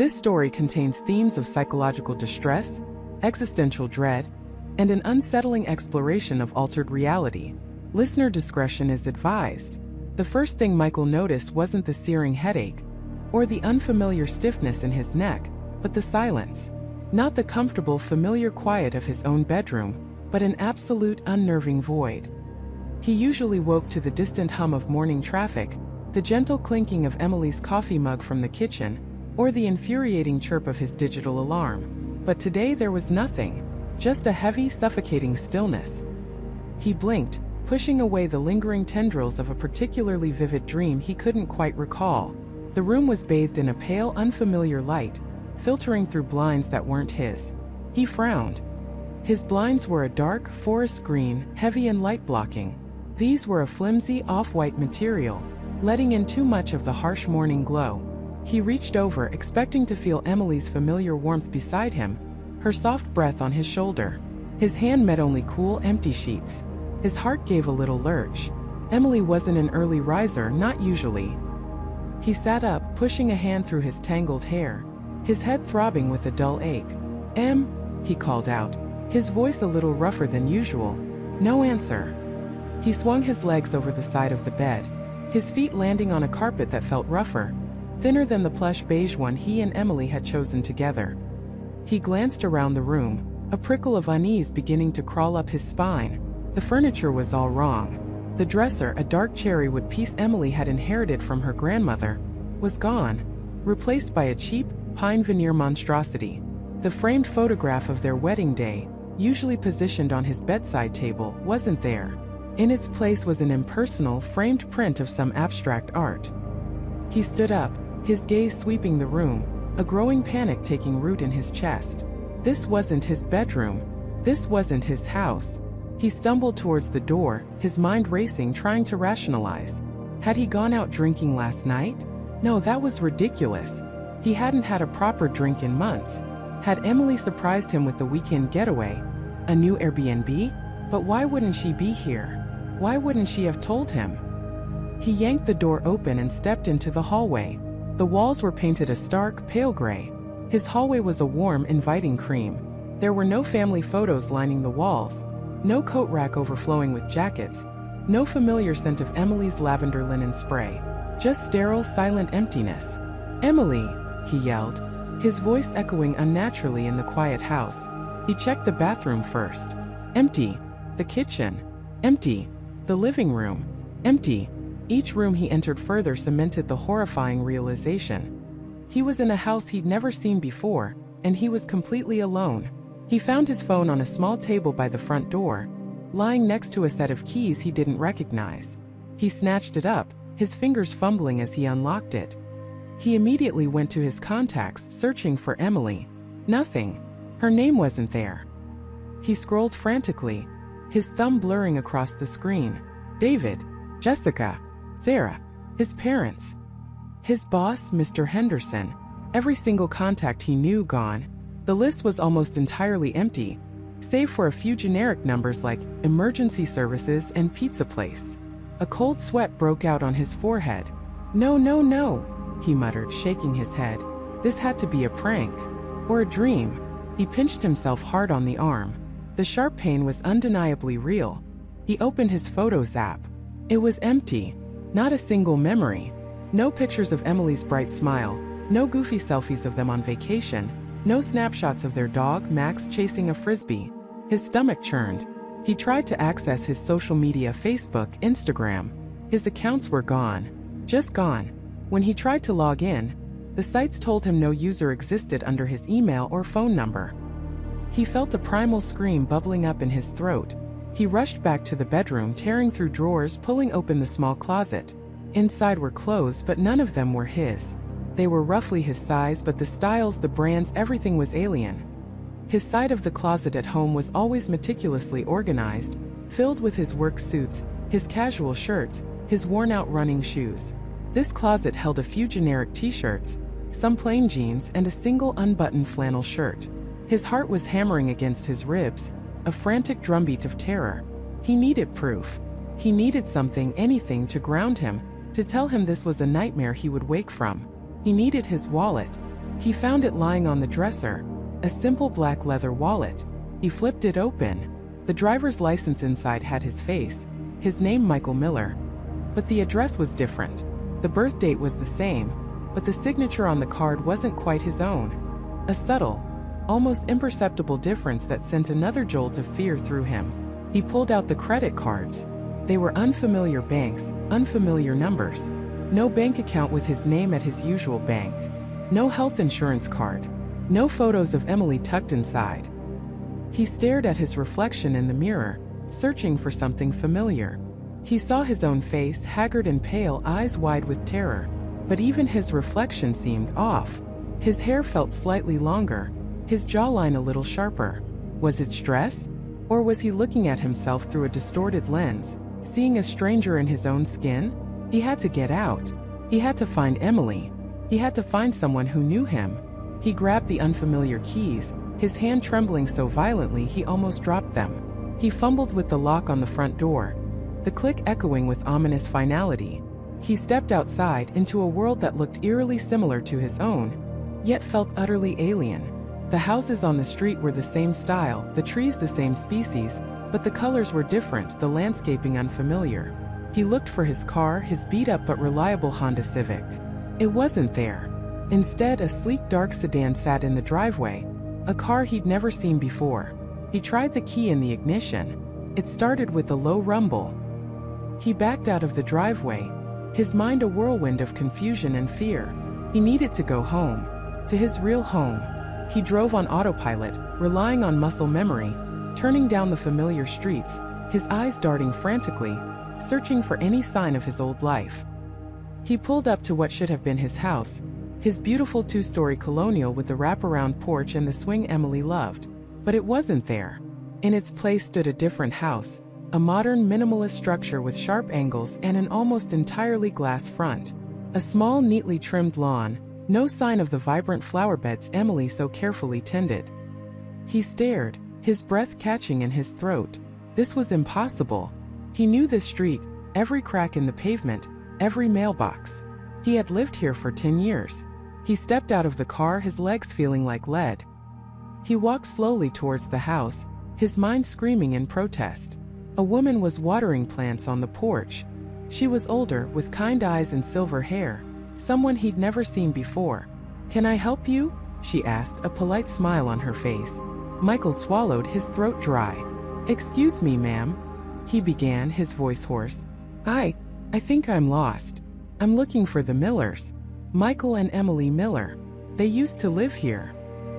This story contains themes of psychological distress, existential dread, and an unsettling exploration of altered reality. Listener discretion is advised. The first thing Michael noticed wasn't the searing headache or the unfamiliar stiffness in his neck, but the silence. Not the comfortable, familiar quiet of his own bedroom, but an absolute, unnerving void. He usually woke to the distant hum of morning traffic, the gentle clinking of Emily's coffee mug from the kitchen, or the infuriating chirp of his digital alarm. But today there was nothing, just a heavy, suffocating stillness. He blinked, pushing away the lingering tendrils of a particularly vivid dream he couldn't quite recall. The room was bathed in a pale, unfamiliar light, filtering through blinds that weren't his. He frowned. His blinds were a dark, forest green, heavy and light-blocking. These were a flimsy, off-white material, letting in too much of the harsh morning glow. He reached over, expecting to feel Emily's familiar warmth beside him, her soft breath on his shoulder. His hand met only cool, empty sheets. His heart gave a little lurch. Emily wasn't an early riser, not usually. He sat up, pushing a hand through his tangled hair, his head throbbing with a dull ache. He called out, his voice a little rougher than usual. No answer. He swung his legs over the side of the bed, his feet landing on a carpet that felt rougher, thinner than the plush beige one he and Emily had chosen together. He glanced around the room, a prickle of unease beginning to crawl up his spine. The furniture was all wrong. The dresser, a dark cherrywood piece Emily had inherited from her grandmother, was gone, replaced by a cheap, pine veneer monstrosity. The framed photograph of their wedding day, usually positioned on his bedside table, wasn't there. In its place was an impersonal, framed print of some abstract art. He stood up, his gaze sweeping the room, a growing panic taking root in his chest. This wasn't his bedroom. This wasn't his house. He stumbled towards the door, his mind racing, trying to rationalize. Had he gone out drinking last night? No, that was ridiculous. He hadn't had a proper drink in months. Had Emily surprised him with a weekend getaway? A new Airbnb? But why wouldn't she be here? Why wouldn't she have told him? He yanked the door open and stepped into the hallway. The walls were painted a stark, pale gray. His hallway was a warm, inviting cream. There were no family photos lining the walls, no coat rack overflowing with jackets, no familiar scent of Emily's lavender linen spray. Just sterile, silent emptiness. "Emily!" he yelled, his voice echoing unnaturally in the quiet house. He checked the bathroom first. Empty. The kitchen. Empty. The living room. Empty. Each room he entered further cemented the horrifying realization. He was in a house he'd never seen before, and he was completely alone. He found his phone on a small table by the front door, lying next to a set of keys he didn't recognize. He snatched it up, his fingers fumbling as he unlocked it. He immediately went to his contacts, searching for Emily. Nothing. Her name wasn't there. He scrolled frantically, his thumb blurring across the screen. David, Jessica, Sarah, his parents, his boss, Mr. Henderson. Every single contact he knew gone. The list was almost entirely empty, save for a few generic numbers like emergency services and pizza place. A cold sweat broke out on his forehead. No, no, no, he muttered, shaking his head. This had to be a prank. Or a dream. He pinched himself hard on the arm. The sharp pain was undeniably real. He opened his Photos app. It was empty. Not a single memory. No pictures of Emily's bright smile. No goofy selfies of them on vacation. No snapshots of their dog, Max, chasing a frisbee. His stomach churned. He tried to access his social media, Facebook, Instagram. His accounts were gone. Just gone. When he tried to log in, the sites told him no user existed under his email or phone number. He felt a primal scream bubbling up in his throat. He rushed back to the bedroom, tearing through drawers, pulling open the small closet. Inside were clothes, but none of them were his. They were roughly his size, but the styles, the brands, everything was alien. His side of the closet at home was always meticulously organized, filled with his work suits, his casual shirts, his worn-out running shoes. This closet held a few generic t-shirts, some plain jeans, and a single unbuttoned flannel shirt. His heart was hammering against his ribs, a frantic drumbeat of terror. He needed proof. He needed something, anything, to ground him, to tell him this was a nightmare he would wake from. He needed his wallet. He found it lying on the dresser, a simple black leather wallet. He flipped it open. The driver's license inside had his face, his name Michael Miller. But the address was different. The birth date was the same, but the signature on the card wasn't quite his own. A subtle, almost imperceptible difference that sent another jolt of fear through him. He pulled out the credit cards. They were unfamiliar banks, unfamiliar numbers. No bank account with his name at his usual bank. No health insurance card. No photos of Emily tucked inside. He stared at his reflection in the mirror, searching for something familiar. He saw his own face, haggard and pale, eyes wide with terror. But even his reflection seemed off. His hair felt slightly longer, his jawline a little sharper. Was it stress? Or was he looking at himself through a distorted lens, seeing a stranger in his own skin? He had to get out. He had to find Emily. He had to find someone who knew him. He grabbed the unfamiliar keys, his hand trembling so violently he almost dropped them. He fumbled with the lock on the front door, the click echoing with ominous finality. He stepped outside into a world that looked eerily similar to his own, yet felt utterly alien. The houses on the street were the same style, the trees the same species, but the colors were different, the landscaping unfamiliar. He looked for his car, his beat-up but reliable Honda Civic. It wasn't there. Instead, a sleek dark sedan sat in the driveway, a car he'd never seen before. He tried the key in the ignition. It started with a low rumble. He backed out of the driveway, his mind a whirlwind of confusion and fear. He needed to go home, to his real home. He drove on autopilot, relying on muscle memory, turning down the familiar streets, his eyes darting frantically, searching for any sign of his old life. He pulled up to what should have been his house, his beautiful two-story colonial with the wraparound porch and the swing Emily loved. But it wasn't there. In its place stood a different house, a modern minimalist structure with sharp angles and an almost entirely glass front. A small, neatly trimmed lawn, no sign of the vibrant flower beds Emily so carefully tended. He stared, his breath catching in his throat. This was impossible. He knew this street, every crack in the pavement, every mailbox. He had lived here for 10 years. He stepped out of the car, his legs feeling like lead. He walked slowly towards the house, his mind screaming in protest. A woman was watering plants on the porch. She was older, with kind eyes and silver hair, someone he'd never seen before. "Can I help you?" she asked, a polite smile on her face. Michael swallowed, his throat dry. "Excuse me, ma'am," he began, his voice hoarse. I think I'm lost. I'm looking for the Millers. Michael and Emily Miller. They used to live here."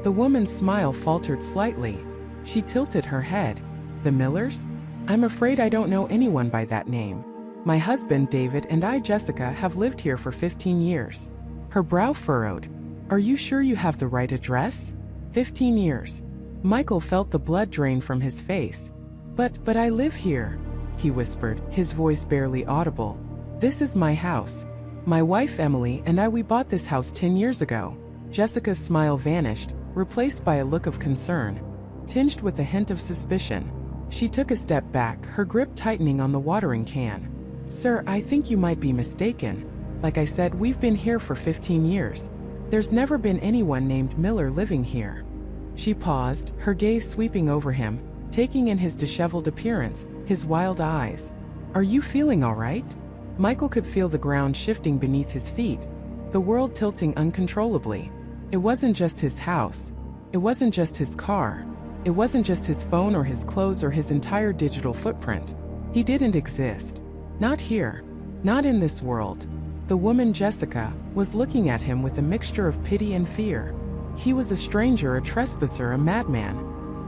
The woman's smile faltered slightly. She tilted her head. "The Millers? I'm afraid I don't know anyone by that name. My husband, David, and I, Jessica, have lived here for 15 years. Her brow furrowed. "Are you sure you have the right address?" 15 years. Michael felt the blood drain from his face. But I live here," he whispered, his voice barely audible. "This is my house. My wife, Emily, and we bought this house 10 years ago." Jessica's smile vanished, replaced by a look of concern, tinged with a hint of suspicion. She took a step back, her grip tightening on the watering can. "Sir, I think you might be mistaken. Like I said, we've been here for 15 years. There's never been anyone named Miller living here." She paused, her gaze sweeping over him, taking in his disheveled appearance, his wild eyes. "Are you feeling all right?" Michael could feel the ground shifting beneath his feet, the world tilting uncontrollably. It wasn't just his house. It wasn't just his car. It wasn't just his phone or his clothes or his entire digital footprint. He didn't exist. Not here. Not in this world. The woman, Jessica, was looking at him with a mixture of pity and fear. He was a stranger, a trespasser, a madman.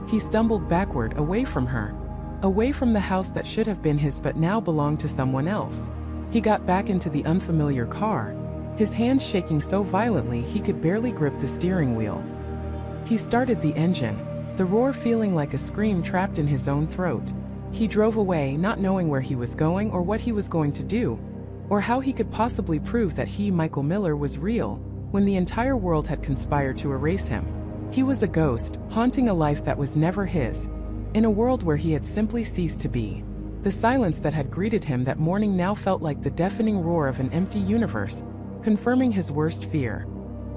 He stumbled backward, away from her. Away from the house that should have been his but now belonged to someone else. He got back into the unfamiliar car, his hands shaking so violently he could barely grip the steering wheel. He started the engine, the roar feeling like a scream trapped in his own throat. He drove away, not knowing where he was going or what he was going to do, or how he could possibly prove that he, Michael Miller, was real, when the entire world had conspired to erase him. He was a ghost, haunting a life that was never his, in a world where he had simply ceased to be. The silence that had greeted him that morning now felt like the deafening roar of an empty universe, confirming his worst fear.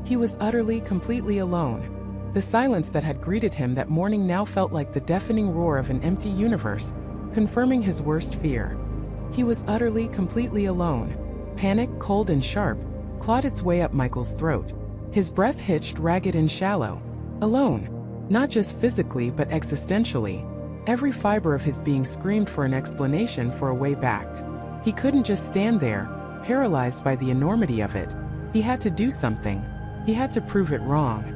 He was utterly, completely alone. The silence that had greeted him that morning now felt like the deafening roar of an empty universe, confirming his worst fear. He was utterly, completely alone. Panic, cold and sharp, clawed its way up Michael's throat. His breath hitched ragged and shallow. Alone. Not just physically but existentially. Every fiber of his being screamed for an explanation, for a way back. He couldn't just stand there, paralyzed by the enormity of it. He had to do something. He had to prove it wrong.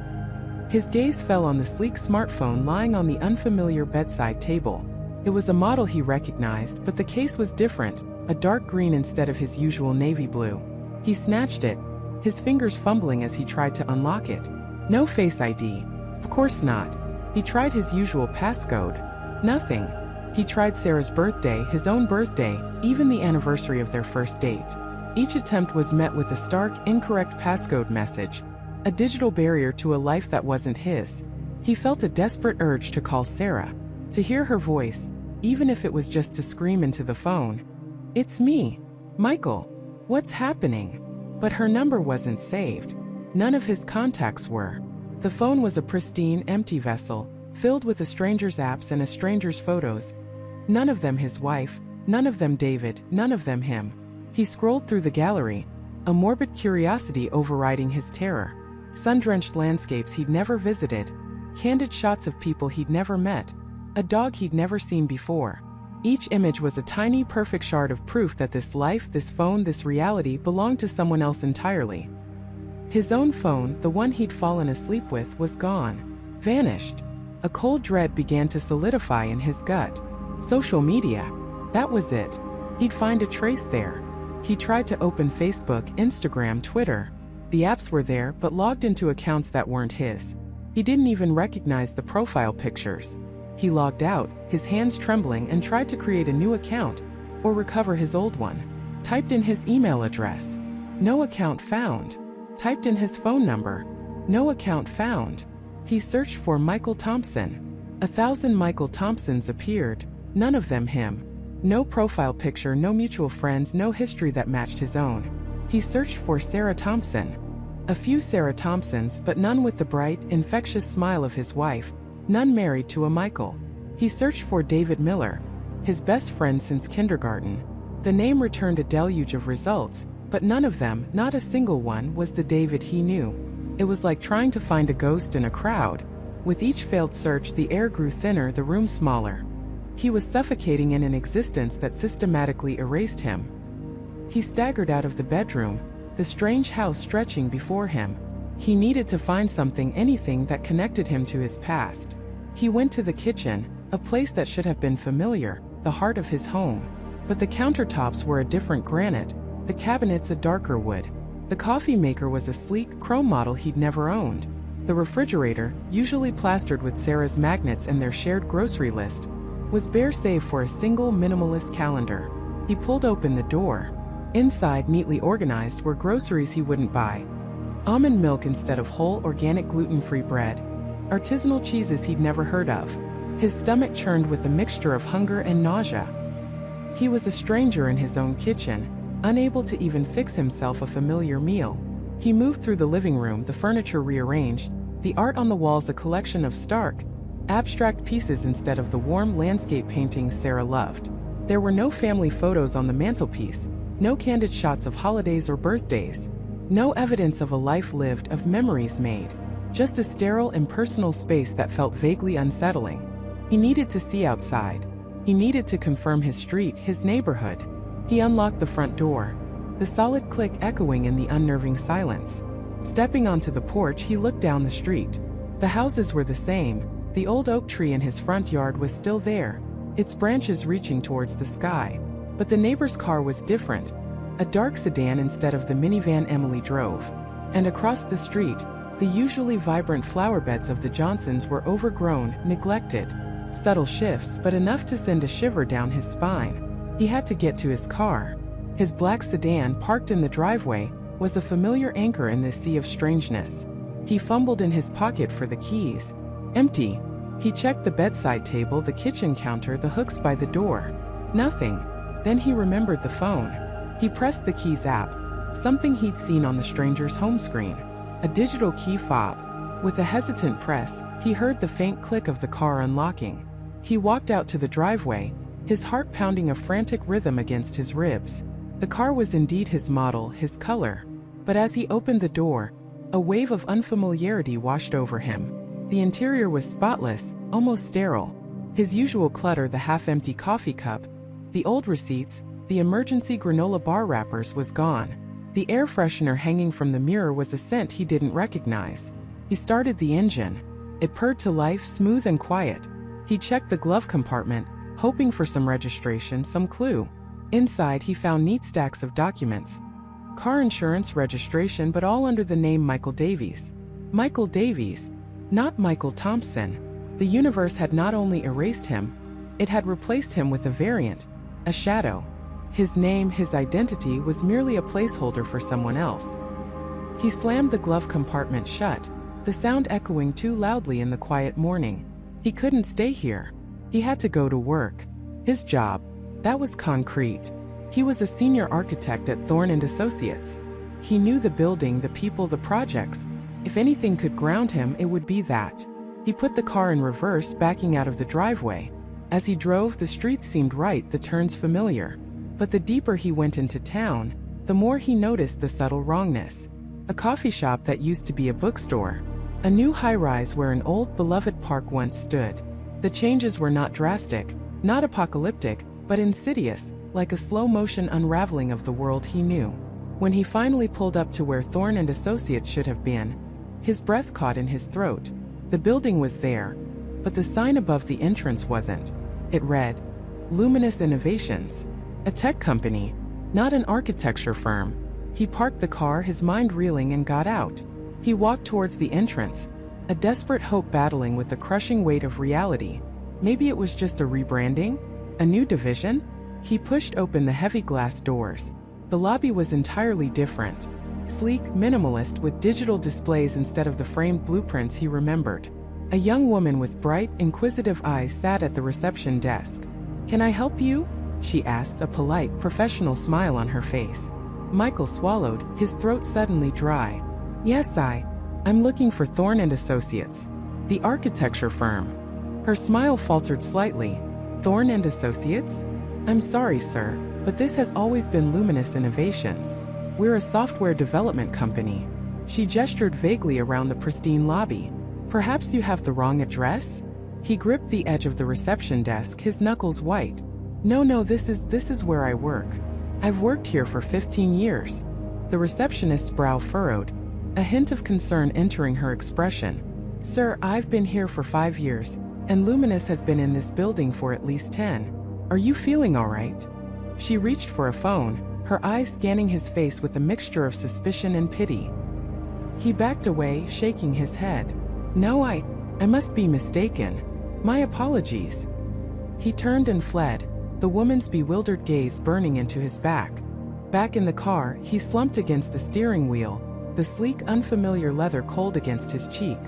His gaze fell on the sleek smartphone lying on the unfamiliar bedside table. It was a model he recognized, but the case was different, a dark green instead of his usual navy blue. He snatched it, his fingers fumbling as he tried to unlock it. No Face ID. Of course not. He tried his usual passcode. Nothing. He tried Sarah's birthday, his own birthday, even the anniversary of their first date. Each attempt was met with a stark, incorrect passcode message, a digital barrier to a life that wasn't his. He felt a desperate urge to call Sarah, to hear her voice, even if it was just to scream into the phone. "It's me, Michael. What's happening?" But her number wasn't saved. None of his contacts were. The phone was a pristine, empty vessel, filled with a stranger's apps and a stranger's photos. None of them his wife, none of them David, none of them him. He scrolled through the gallery, a morbid curiosity overriding his terror. Sun-drenched landscapes he'd never visited, candid shots of people he'd never met, a dog he'd never seen before. Each image was a tiny, perfect shard of proof that this life, this phone, this reality belonged to someone else entirely. His own phone, the one he'd fallen asleep with, was gone. Vanished. A cold dread began to solidify in his gut. Social media. That was it. He'd find a trace there. He tried to open Facebook, Instagram, Twitter. The apps were there, but logged into accounts that weren't his. He didn't even recognize the profile pictures. He logged out, his hands trembling, and tried to create a new account, or recover his old one. Typed in his email address. No account found. Typed in his phone number. No account found. He searched for Michael Thompson. 1,000 Michael Thompsons appeared, none of them him. No profile picture, no mutual friends, no history that matched his own. He searched for Sarah Thompson. A few Sarah Thompsons, but none with the bright, infectious smile of his wife, none married to a Michael. He searched for David Miller, his best friend since kindergarten. The name returned a deluge of results, but none of them, not a single one, was the David he knew. It was like trying to find a ghost in a crowd. With each failed search, the air grew thinner, the room smaller. He was suffocating in an existence that systematically erased him. He staggered out of the bedroom, the strange house stretching before him. He needed to find something, anything that connected him to his past. He went to the kitchen, a place that should have been familiar, the heart of his home. But the countertops were a different granite, the cabinets a darker wood. The coffee maker was a sleek, chrome model he'd never owned. The refrigerator, usually plastered with Sarah's magnets and their shared grocery list, was bare save for a single minimalist calendar. He pulled open the door. Inside, neatly organized, were groceries he wouldn't buy. Almond milk instead of whole, organic, gluten-free bread. Artisanal cheeses he'd never heard of. His stomach churned with a mixture of hunger and nausea. He was a stranger in his own kitchen, unable to even fix himself a familiar meal. He moved through the living room, the furniture rearranged, the art on the walls a collection of stark, abstract pieces instead of the warm landscape paintings Sarah loved. There were no family photos on the mantelpiece, no candid shots of holidays or birthdays, no evidence of a life lived, of memories made, just a sterile, impersonal space that felt vaguely unsettling. He needed to see outside. He needed to confirm his street, his neighborhood. He unlocked the front door, the solid click echoing in the unnerving silence. Stepping onto the porch, he looked down the street. The houses were the same. The old oak tree in his front yard was still there, its branches reaching towards the sky. But the neighbor's car was different, a dark sedan instead of the minivan Emily drove. And across the street, the usually vibrant flower beds of the Johnsons were overgrown, neglected. Subtle shifts, but enough to send a shiver down his spine. He had to get to his car. His black sedan, parked in the driveway, was a familiar anchor in this sea of strangeness. He fumbled in his pocket for the keys. Empty. He checked the bedside table, the kitchen counter, the hooks by the door. Nothing. Then he remembered the phone. He pressed the keys app, something he'd seen on the stranger's home screen. a digital key fob. With a hesitant press, he heard the faint click of the car unlocking. He walked out to the driveway, his heart pounding a frantic rhythm against his ribs. The car was indeed his model, his color. But as he opened the door, a wave of unfamiliarity washed over him. The interior was spotless, almost sterile. His usual clutter, the half-empty coffee cup, the old receipts, the emergency granola bar wrappers, was gone. The air freshener hanging from the mirror was a scent he didn't recognize. He started the engine. It purred to life, smooth and quiet. He checked the glove compartment, hoping for some registration, some clue. Inside, he found neat stacks of documents. Car insurance, registration, but all under the name Michael Davies. Michael Davies, not Michael Thompson. The universe had not only erased him, it had replaced him with a variant, a shadow. His name, his identity, was merely a placeholder for someone else. He slammed the glove compartment shut, the sound echoing too loudly in the quiet morning. He couldn't stay here. He had to go to work. His job, that was concrete. He was a senior architect at Thorne & Associates. He knew the building, the people, the projects. If anything could ground him, it would be that. He put the car in reverse, backing out of the driveway. As he drove, the streets seemed right, the turns familiar. But the deeper he went into town, the more he noticed the subtle wrongness. A coffee shop that used to be a bookstore. A new high-rise where an old, beloved park once stood. The changes were not drastic, not apocalyptic, but insidious, like a slow-motion unraveling of the world he knew. When he finally pulled up to where Thorne & Associates should have been, his breath caught in his throat. The building was there, but the sign above the entrance wasn't. It read, Luminous Innovations. A tech company, not an architecture firm. He parked the car, his mind reeling, and got out. He walked towards the entrance, a desperate hope battling with the crushing weight of reality. Maybe it was just a rebranding? A new division? He pushed open the heavy glass doors. The lobby was entirely different. Sleek, minimalist, with digital displays instead of the framed blueprints he remembered. A young woman with bright, inquisitive eyes sat at the reception desk. "Can I help you?" she asked, a polite, professional smile on her face. Michael swallowed, his throat suddenly dry. "Yes, I'm looking for Thorne & Associates, the architecture firm." Her smile faltered slightly. "Thorne & Associates? I'm sorry, sir, but this has always been Luminous Innovations. We're a software development company." She gestured vaguely around the pristine lobby. "Perhaps you have the wrong address?" He gripped the edge of the reception desk, his knuckles white. No, this is where I work. I've worked here for 15 years. The receptionist's brow furrowed, a hint of concern entering her expression. "Sir, I've been here for 5 years, and Luminous has been in this building for at least 10. Are you feeling all right?" She reached for a phone, her eyes scanning his face with a mixture of suspicion and pity. He backed away, shaking his head. "No, I must be mistaken. My apologies." He turned and fled, the woman's bewildered gaze burning into his back. Back in the car, he slumped against the steering wheel, the sleek, unfamiliar leather cold against his cheek.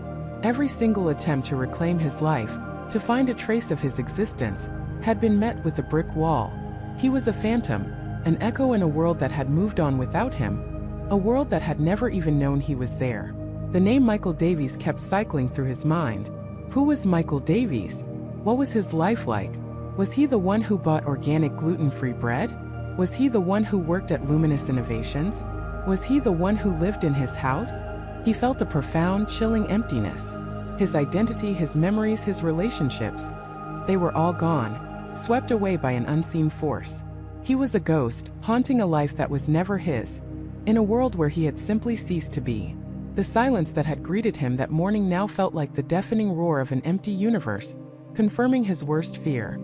Every single attempt to reclaim his life, to find a trace of his existence, had been met with a brick wall. He was a phantom, an echo in a world that had moved on without him, a world that had never even known he was there. The name Michael Davies kept cycling through his mind. Who was Michael Davies? What was his life like? Was he the one who bought organic gluten-free bread? Was he the one who worked at Luminous Innovations? Was he the one who lived in his house? He felt a profound, chilling emptiness. His identity, his memories, his relationships. They were all gone, swept away by an unseen force. He was a ghost, haunting a life that was never his, in a world where he had simply ceased to be. The silence that had greeted him that morning now felt like the deafening roar of an empty universe, confirming his worst fear.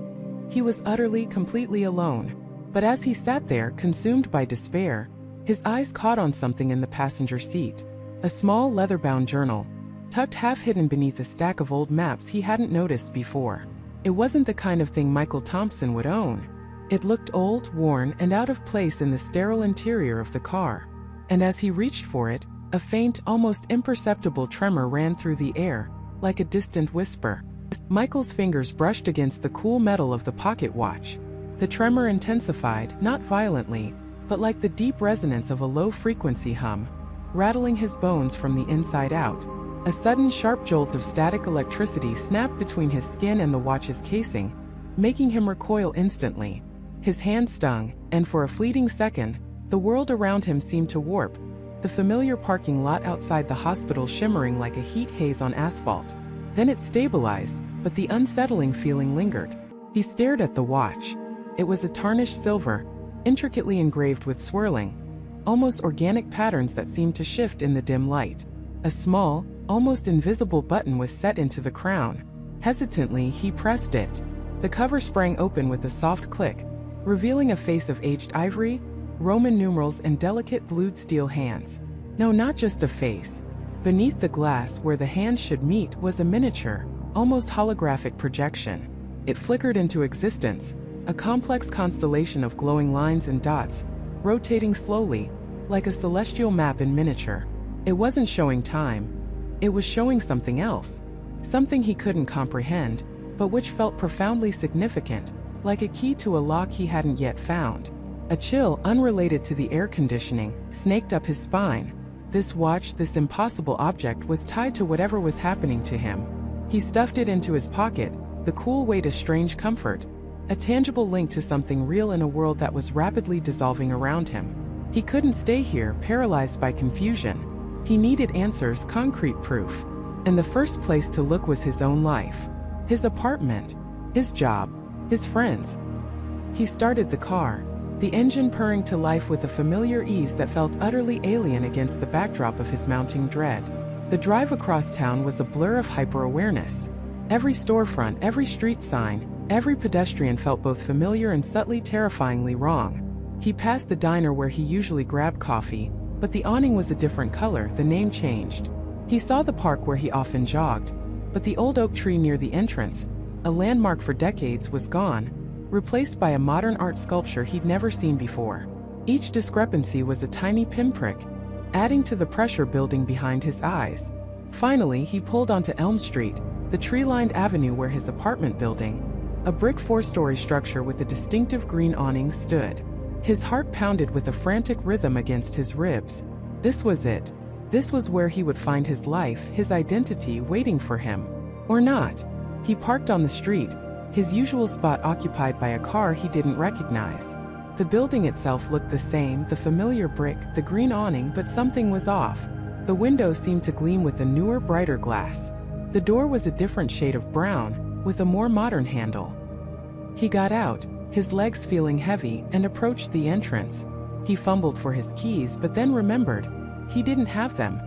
He was utterly, completely alone. But as he sat there, consumed by despair, his eyes caught on something in the passenger seat. A small leather-bound journal, tucked half-hidden beneath a stack of old maps he hadn't noticed before. It wasn't the kind of thing Michael Thompson would own. It looked old, worn, and out of place in the sterile interior of the car. And as he reached for it, a faint, almost imperceptible tremor ran through the air, like a distant whisper. Michael's fingers brushed against the cool metal of the pocket watch. The tremor intensified, not violently, but like the deep resonance of a low-frequency hum. rattling his bones from the inside out. A sudden sharp jolt of static electricity snapped between his skin and the watch's casing, making him recoil instantly. His hand stung, and for a fleeting second, the world around him seemed to warp, the familiar parking lot outside the hospital shimmering like a heat haze on asphalt. Then it stabilized, but the unsettling feeling lingered. He stared at the watch. It was a tarnished silver, intricately engraved with swirling, almost organic patterns that seemed to shift in the dim light. A small, almost invisible button was set into the crown. Hesitantly, he pressed it. The cover sprang open with a soft click, revealing a face of aged ivory, Roman numerals and delicate blued steel hands. No, not just a face. Beneath the glass where the hands should meet was a miniature, almost holographic projection. It flickered into existence, a complex constellation of glowing lines and dots, rotating slowly, like a celestial map in miniature. It wasn't showing time. It was showing something else. Something he couldn't comprehend, but which felt profoundly significant, like a key to a lock he hadn't yet found. A chill, unrelated to the air conditioning, snaked up his spine. This watch, this impossible object, was tied to whatever was happening to him. He stuffed it into his pocket, the cool weight a strange comfort, a tangible link to something real in a world that was rapidly dissolving around him. He couldn't stay here, paralyzed by confusion. He needed answers, concrete proof. And the first place to look was his own life. His apartment, his job, his friends. He started the car, the engine purring to life with a familiar ease that felt utterly alien against the backdrop of his mounting dread. The drive across town was a blur of hyper-awareness. Every storefront, every street sign, every pedestrian felt both familiar and subtly terrifyingly wrong. He passed the diner where he usually grabbed coffee, but the awning was a different color, the name changed. He saw the park where he often jogged, but the old oak tree near the entrance, a landmark for decades, was gone, replaced by a modern art sculpture he'd never seen before. Each discrepancy was a tiny pinprick, adding to the pressure building behind his eyes. Finally, he pulled onto Elm Street, the tree-lined avenue where his apartment building, a brick four-story structure with a distinctive green awning, stood. His heart pounded with a frantic rhythm against his ribs. This was it. This was where he would find his life, his identity, waiting for him. Or not. He parked on the street, his usual spot occupied by a car he didn't recognize. The building itself looked the same, the familiar brick, the green awning, but something was off. The windows seemed to gleam with a newer, brighter glass. The door was a different shade of brown, with a more modern handle. He got out, his legs feeling heavy, and approached the entrance. He fumbled for his keys but then remembered. He didn't have them.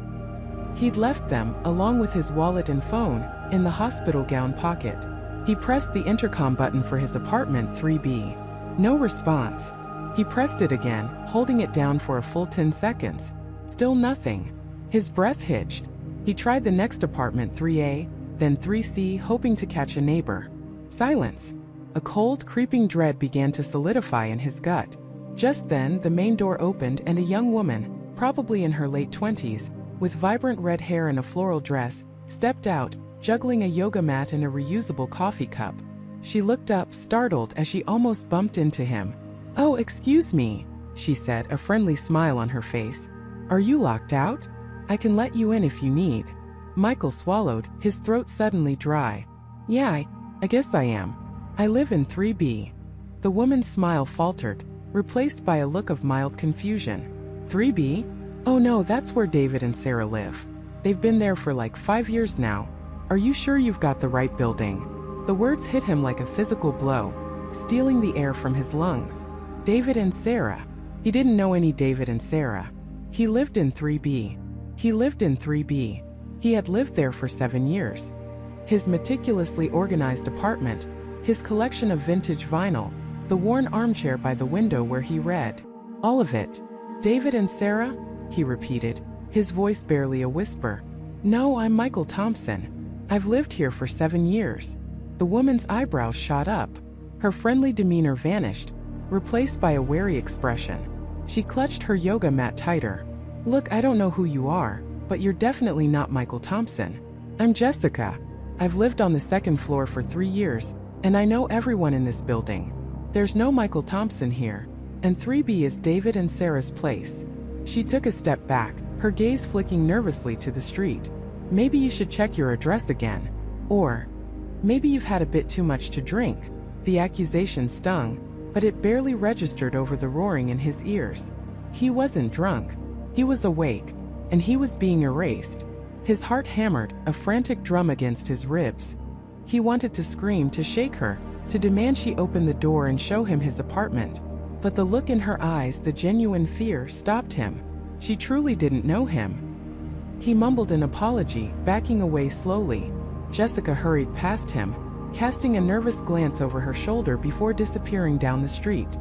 He'd left them, along with his wallet and phone, in the hospital gown pocket. He pressed the intercom button for his apartment 3B. No response. He pressed it again, holding it down for a full 10 seconds. Still nothing. His breath hitched. He tried the next apartment 3A, then 3C, hoping to catch a neighbor. Silence. A cold, creeping dread began to solidify in his gut. Just then, the main door opened and a young woman, probably in her late 20s, with vibrant red hair and a floral dress, stepped out, juggling a yoga mat and a reusable coffee cup. She looked up, startled, as she almost bumped into him. "Oh, excuse me," she said, a friendly smile on her face. "Are you locked out? I can let you in if you need." Michael swallowed, his throat suddenly dry. "Yeah, I guess I am. I live in 3B. The woman's smile faltered, replaced by a look of mild confusion. 3B? Oh no, that's where David and Sarah live. They've been there for like 5 years now. Are you sure you've got the right building?" The words hit him like a physical blow, stealing the air from his lungs. David and Sarah. He didn't know any David and Sarah. He lived in 3B. He lived in 3B. He had lived there for 7 years. His meticulously organized apartment, his collection of vintage vinyl, the worn armchair by the window where he read. All of it. "David and Sarah?" he repeated, his voice barely a whisper. "No, I'm Michael Thompson. I've lived here for 7 years." The woman's eyebrows shot up. Her friendly demeanor vanished, replaced by a wary expression. She clutched her yoga mat tighter. "Look, I don't know who you are, but you're definitely not Michael Thompson. I'm Jessica. I've lived on the second floor for 3 years, and I know everyone in this building. There's no Michael Thompson here, and 3B is David and Sarah's place." She took a step back, her gaze flicking nervously to the street. Maybe you should check your address again. Or, maybe you've had a bit too much to drink. The accusation stung, but it barely registered over the roaring in his ears. He wasn't drunk. He was awake, and he was being erased. His heart hammered, a frantic drum against his ribs. He wanted to scream, to shake her, to demand she open the door and show him his apartment. But the look in her eyes, the genuine fear, stopped him. She truly didn't know him. He mumbled an apology, backing away slowly. Jessica hurried past him, casting a nervous glance over her shoulder before disappearing down the street.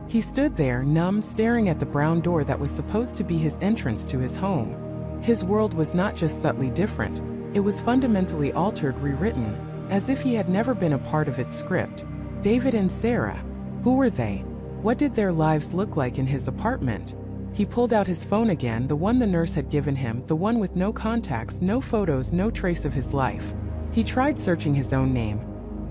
He stood there, numb, staring at the brown door that was supposed to be his entrance to his home. His world was not just subtly different, it was fundamentally altered, rewritten, as if he had never been a part of its script. David and Sarah. Who were they? What did their lives look like in his apartment? He pulled out his phone again, the one the nurse had given him, the one with no contacts, no photos, no trace of his life. He tried searching his own name.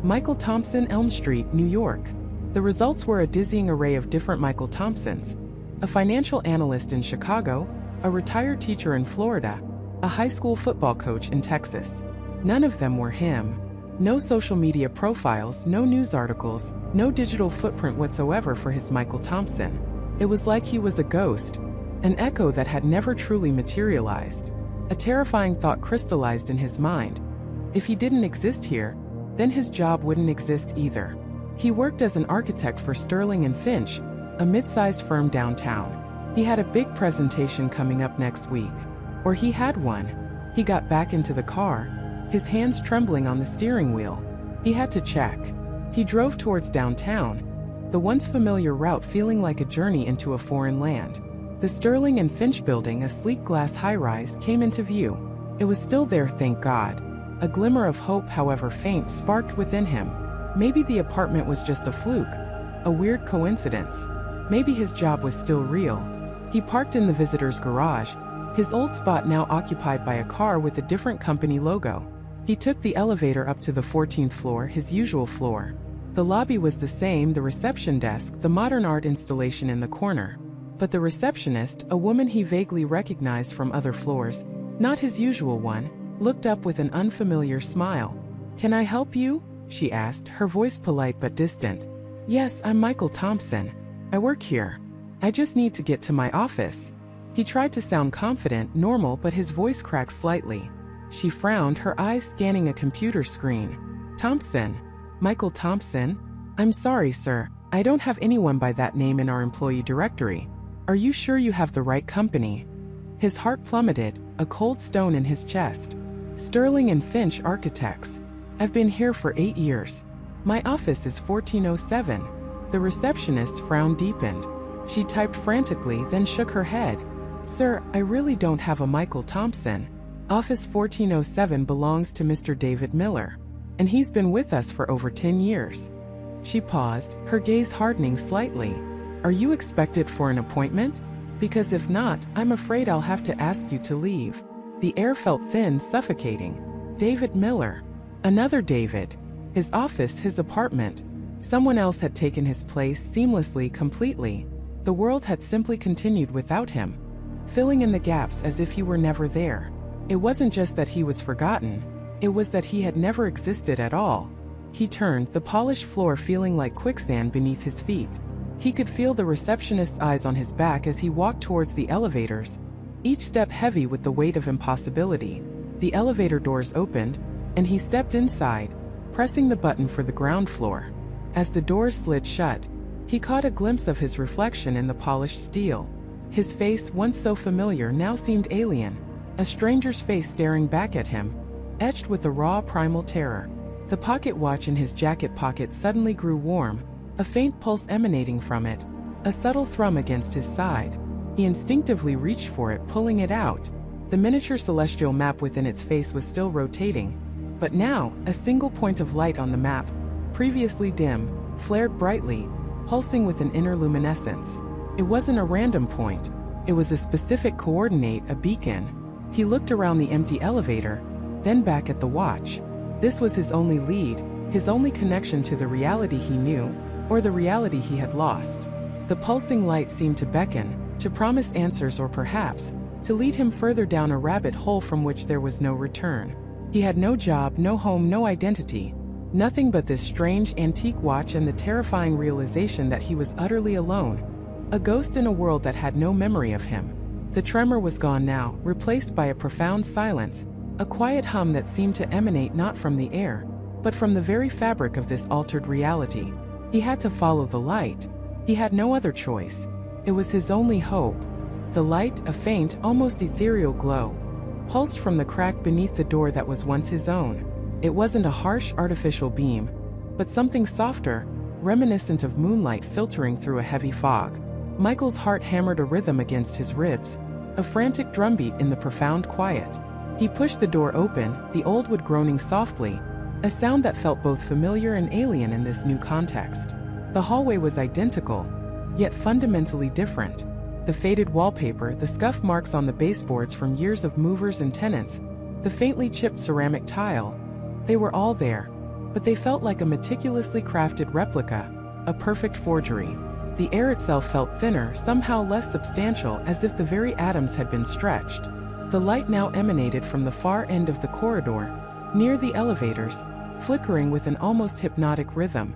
Michael Thompson, Elm Street, New York. The results were a dizzying array of different Michael Thompsons. A financial analyst in Chicago, a retired teacher in Florida, a high school football coach in Texas. None of them were him. No social media profiles, no news articles, no digital footprint whatsoever for his Michael Thompson. It was like he was a ghost, an echo that had never truly materialized. A terrifying thought crystallized in his mind. If he didn't exist here, then his job wouldn't exist either. He worked as an architect for Sterling and Finch, a mid-sized firm downtown. He had a big presentation coming up next week. Or he had one. He got back into the car, his hands trembling on the steering wheel. He had to check. He drove towards downtown, the once familiar route feeling like a journey into a foreign land. The Sterling and Finch building, a sleek glass high-rise, came into view. It was still there, thank God. A glimmer of hope, however faint, sparked within him. Maybe the apartment was just a fluke, a weird coincidence. Maybe his job was still real. He parked in the visitor's garage, his old spot now occupied by a car with a different company logo. He took the elevator up to the 14th floor, his usual floor. The lobby was the same, the reception desk, the modern art installation in the corner. But the receptionist, a woman he vaguely recognized from other floors, not his usual one, looked up with an unfamiliar smile. "Can I help you?" she asked, her voice polite but distant. "Yes, I'm Michael Thompson. I work here. I just need to get to my office." He tried to sound confident, normal, but his voice cracked slightly. She frowned, her eyes scanning a computer screen. "Thompson? Michael Thompson? I'm sorry, sir. I don't have anyone by that name in our employee directory. Are you sure you have the right company?" His heart plummeted, a cold stone in his chest. "Sterling and Finch Architects. I've been here for 8 years. My office is 1407. The receptionist's frown deepened. She typed frantically, then shook her head. "Sir, I really don't have a Michael Thompson. Office 1407 belongs to Mr. David Miller, and he's been with us for over 10 years. She paused, her gaze hardening slightly. "Are you expected for an appointment? Because if not, I'm afraid I'll have to ask you to leave." The air felt thin, suffocating. David Miller. Another David. His office, his apartment. Someone else had taken his place seamlessly, completely. The world had simply continued without him, filling in the gaps as if he were never there. It wasn't just that he was forgotten, it was that he had never existed at all. He turned, the polished floor feeling like quicksand beneath his feet. He could feel the receptionist's eyes on his back as he walked towards the elevators, each step heavy with the weight of impossibility. The elevator doors opened, and he stepped inside, pressing the button for the ground floor. As the doors slid shut, he caught a glimpse of his reflection in the polished steel. His face, once so familiar, now seemed alien, a stranger's face staring back at him, etched with a raw, primal terror. The pocket watch in his jacket pocket suddenly grew warm, a faint pulse emanating from it, a subtle thrum against his side. He instinctively reached for it, pulling it out. The miniature celestial map within its face was still rotating, but now, a single point of light on the map, previously dim, flared brightly, pulsing with an inner luminescence. It wasn't a random point, it was a specific coordinate, a beacon. He looked around the empty elevator, then back at the watch. This was his only lead, his only connection to the reality he knew, or the reality he had lost. The pulsing light seemed to beckon, to promise answers or perhaps, to lead him further down a rabbit hole from which there was no return. He had no job, no home, no identity. Nothing but this strange antique watch and the terrifying realization that he was utterly alone. A ghost in a world that had no memory of him. The tremor was gone now, replaced by a profound silence, a quiet hum that seemed to emanate not from the air, but from the very fabric of this altered reality. He had to follow the light. He had no other choice. It was his only hope. The light, a faint, almost ethereal glow, pulsed from the crack beneath the door that was once his own. It wasn't a harsh, artificial beam, but something softer, reminiscent of moonlight filtering through a heavy fog. Michael's heart hammered a rhythm against his ribs, a frantic drumbeat in the profound quiet. He pushed the door open, the old wood groaning softly, a sound that felt both familiar and alien in this new context. The hallway was identical, yet fundamentally different. The faded wallpaper, the scuff marks on the baseboards from years of movers and tenants, the faintly chipped ceramic tile, they were all there, but they felt like a meticulously crafted replica, a perfect forgery. The air itself felt thinner, somehow less substantial, as if the very atoms had been stretched. The light now emanated from the far end of the corridor, near the elevators, flickering with an almost hypnotic rhythm.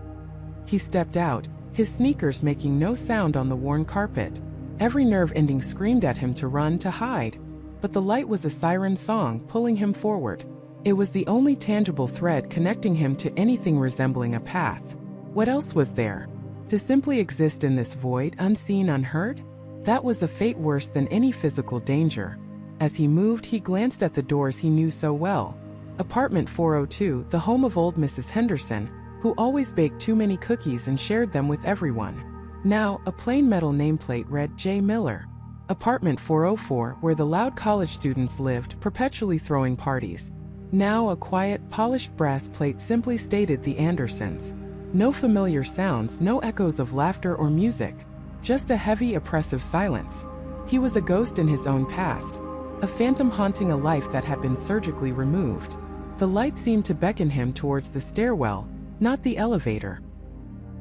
He stepped out, his sneakers making no sound on the worn carpet. Every nerve ending screamed at him to run, to hide, but the light was a siren song pulling him forward. It was the only tangible thread connecting him to anything resembling a path. What else was there? To simply exist in this void, unseen, unheard? That was a fate worse than any physical danger. As he moved, he glanced at the doors he knew so well. Apartment 402, the home of old Mrs. Henderson, who always baked too many cookies and shared them with everyone. Now, a plain metal nameplate read J. Miller. Apartment 404, where the loud college students lived, perpetually throwing parties. Now, a quiet, polished brass plate simply stated the Andersons. No familiar sounds, no echoes of laughter or music, just a heavy, oppressive silence. He was a ghost in his own past, a phantom haunting a life that had been surgically removed. The light seemed to beckon him towards the stairwell, not the elevator.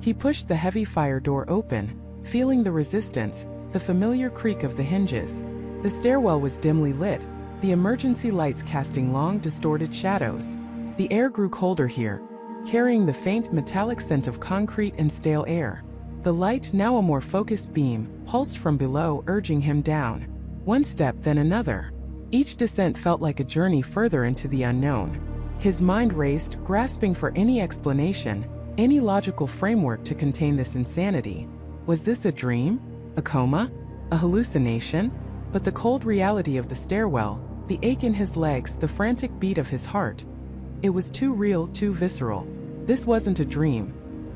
He pushed the heavy fire door open, feeling the resistance, the familiar creak of the hinges. The stairwell was dimly lit, the emergency lights casting long, distorted shadows. The air grew colder here, carrying the faint, metallic scent of concrete and stale air. The light, now a more focused beam, pulsed from below, urging him down. One step, then another. Each descent felt like a journey further into the unknown. His mind raced, grasping for any explanation, any logical framework to contain this insanity. Was this a dream? A coma? A hallucination? But the cold reality of the stairwell, the ache in his legs, the frantic beat of his heart. It was too real, too visceral. This wasn't a dream.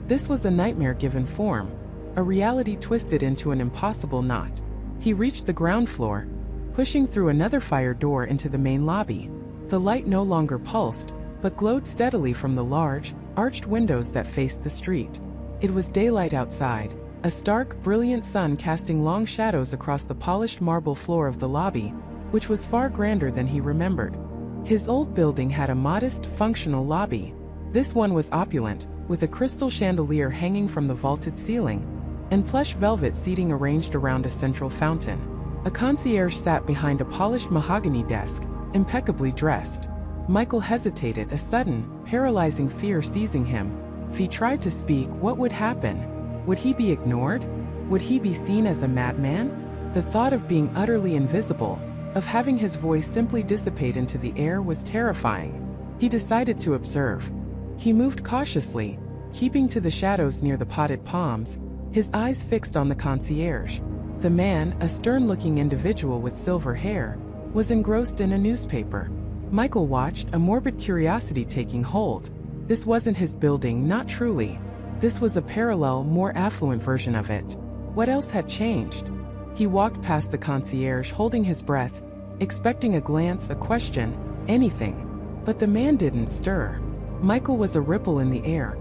This was a nightmare given form, a reality twisted into an impossible knot. He reached the ground floor, pushing through another fire door into the main lobby. The light no longer pulsed, but glowed steadily from the large, arched windows that faced the street. It was daylight outside, a stark, brilliant sun casting long shadows across the polished marble floor of the lobby, which was far grander than he remembered. His old building had a modest, functional lobby. This one was opulent, with a crystal chandelier hanging from the vaulted ceiling, and plush velvet seating arranged around a central fountain. A concierge sat behind a polished mahogany desk, impeccably dressed. Michael hesitated, a sudden, paralyzing fear seizing him. If he tried to speak, what would happen? Would he be ignored? Would he be seen as a madman? The thought of being utterly invisible, of having his voice simply dissipate into the air, was terrifying. He decided to observe. He moved cautiously, keeping to the shadows near the potted palms, his eyes fixed on the concierge. The man, a stern-looking individual with silver hair, was engrossed in a newspaper. Michael watched, a morbid curiosity taking hold. This wasn't his building, not truly. This was a parallel, more affluent version of it. What else had changed? He walked past the concierge, holding his breath, expecting a glance, a question, anything. But the man didn't stir. Michael was a ripple in the air,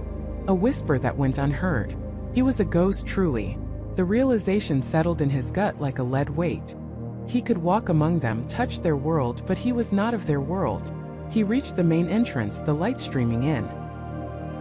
a whisper that went unheard. He was a ghost, truly. The realization settled in his gut like a lead weight. He could walk among them, touch their world, but he was not of their world. He reached the main entrance, the light streaming in.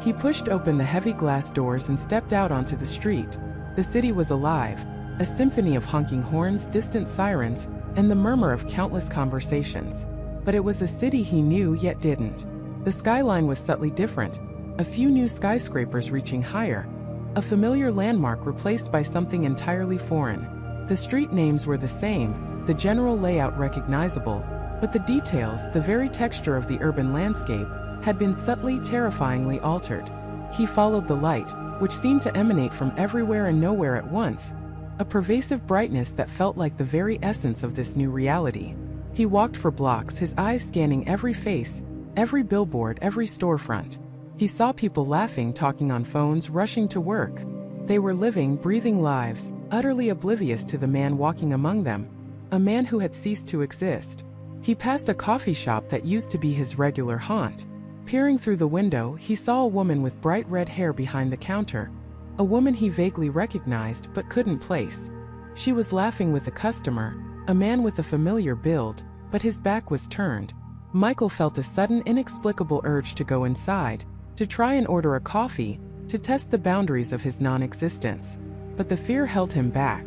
He pushed open the heavy glass doors and stepped out onto the street. The city was alive, a symphony of honking horns, distant sirens, and the murmur of countless conversations. But it was a city he knew yet didn't. The skyline was subtly different, a few new skyscrapers reaching higher, a familiar landmark replaced by something entirely foreign. The street names were the same, the general layout recognizable, but the details, the very texture of the urban landscape, had been subtly, terrifyingly altered. He followed the light, which seemed to emanate from everywhere and nowhere at once, a pervasive brightness that felt like the very essence of this new reality. He walked for blocks, his eyes scanning every face, every billboard, every storefront. He saw people laughing, talking on phones, rushing to work. They were living, breathing lives, utterly oblivious to the man walking among them, a man who had ceased to exist. He passed a coffee shop that used to be his regular haunt. Peering through the window, he saw a woman with bright red hair behind the counter, a woman he vaguely recognized but couldn't place. She was laughing with a customer, a man with a familiar build, but his back was turned. Michael felt a sudden, inexplicable urge to go inside, to try and order a coffee, to test the boundaries of his non-existence. But the fear held him back.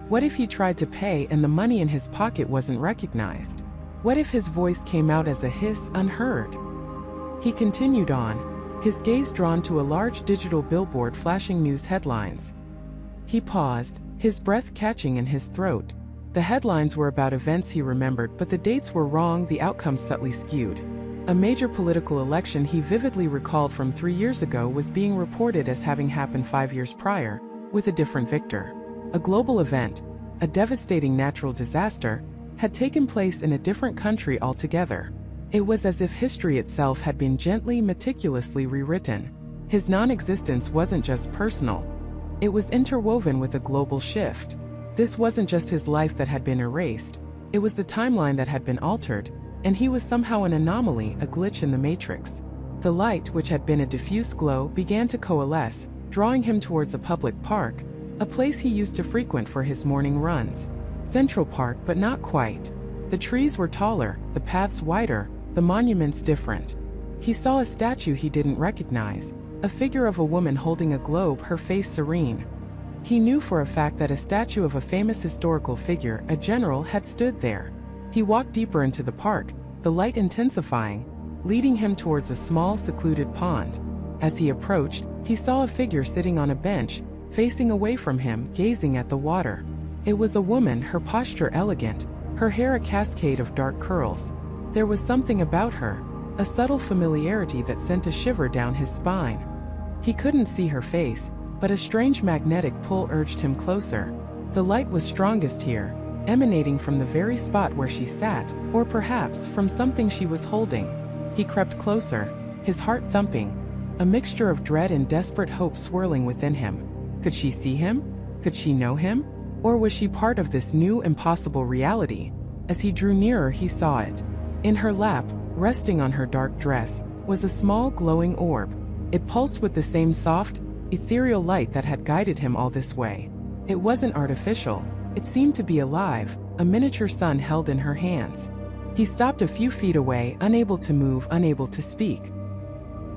What if he tried to pay and the money in his pocket wasn't recognized? What if his voice came out as a hiss, unheard? He continued on, his gaze drawn to a large digital billboard flashing news headlines. He paused, his breath catching in his throat. The headlines were about events he remembered, but the dates were wrong, the outcomes subtly skewed. A major political election he vividly recalled from 3 years ago was being reported as having happened 5 years prior, with a different victor. A global event, a devastating natural disaster, had taken place in a different country altogether. It was as if history itself had been gently, meticulously rewritten. His non-existence wasn't just personal. It was interwoven with a global shift. This wasn't just his life that had been erased, it was the timeline that had been altered, and he was somehow an anomaly, a glitch in the matrix. The light, which had been a diffuse glow, began to coalesce, drawing him towards a public park, a place he used to frequent for his morning runs. Central Park, but not quite. The trees were taller, the paths wider, the monuments different. He saw a statue he didn't recognize, a figure of a woman holding a globe, her face serene. He knew for a fact that a statue of a famous historical figure, a general, had stood there. He walked deeper into the park, the light intensifying, leading him towards a small, secluded pond. As he approached, he saw a figure sitting on a bench, facing away from him, gazing at the water. It was a woman, her posture elegant, her hair a cascade of dark curls. There was something about her, a subtle familiarity that sent a shiver down his spine. He couldn't see her face, but a strange magnetic pull urged him closer. The light was strongest here, emanating from the very spot where she sat, or perhaps from something she was holding. He crept closer, his heart thumping, a mixture of dread and desperate hope swirling within him. Could she see him? Could she know him? Or was she part of this new, impossible reality? As he drew nearer, he saw it. In her lap, resting on her dark dress, was a small, glowing orb. It pulsed with the same soft, ethereal light that had guided him all this way. It wasn't artificial. It seemed to be alive, a miniature sun held in her hands. He stopped a few feet away, unable to move, unable to speak.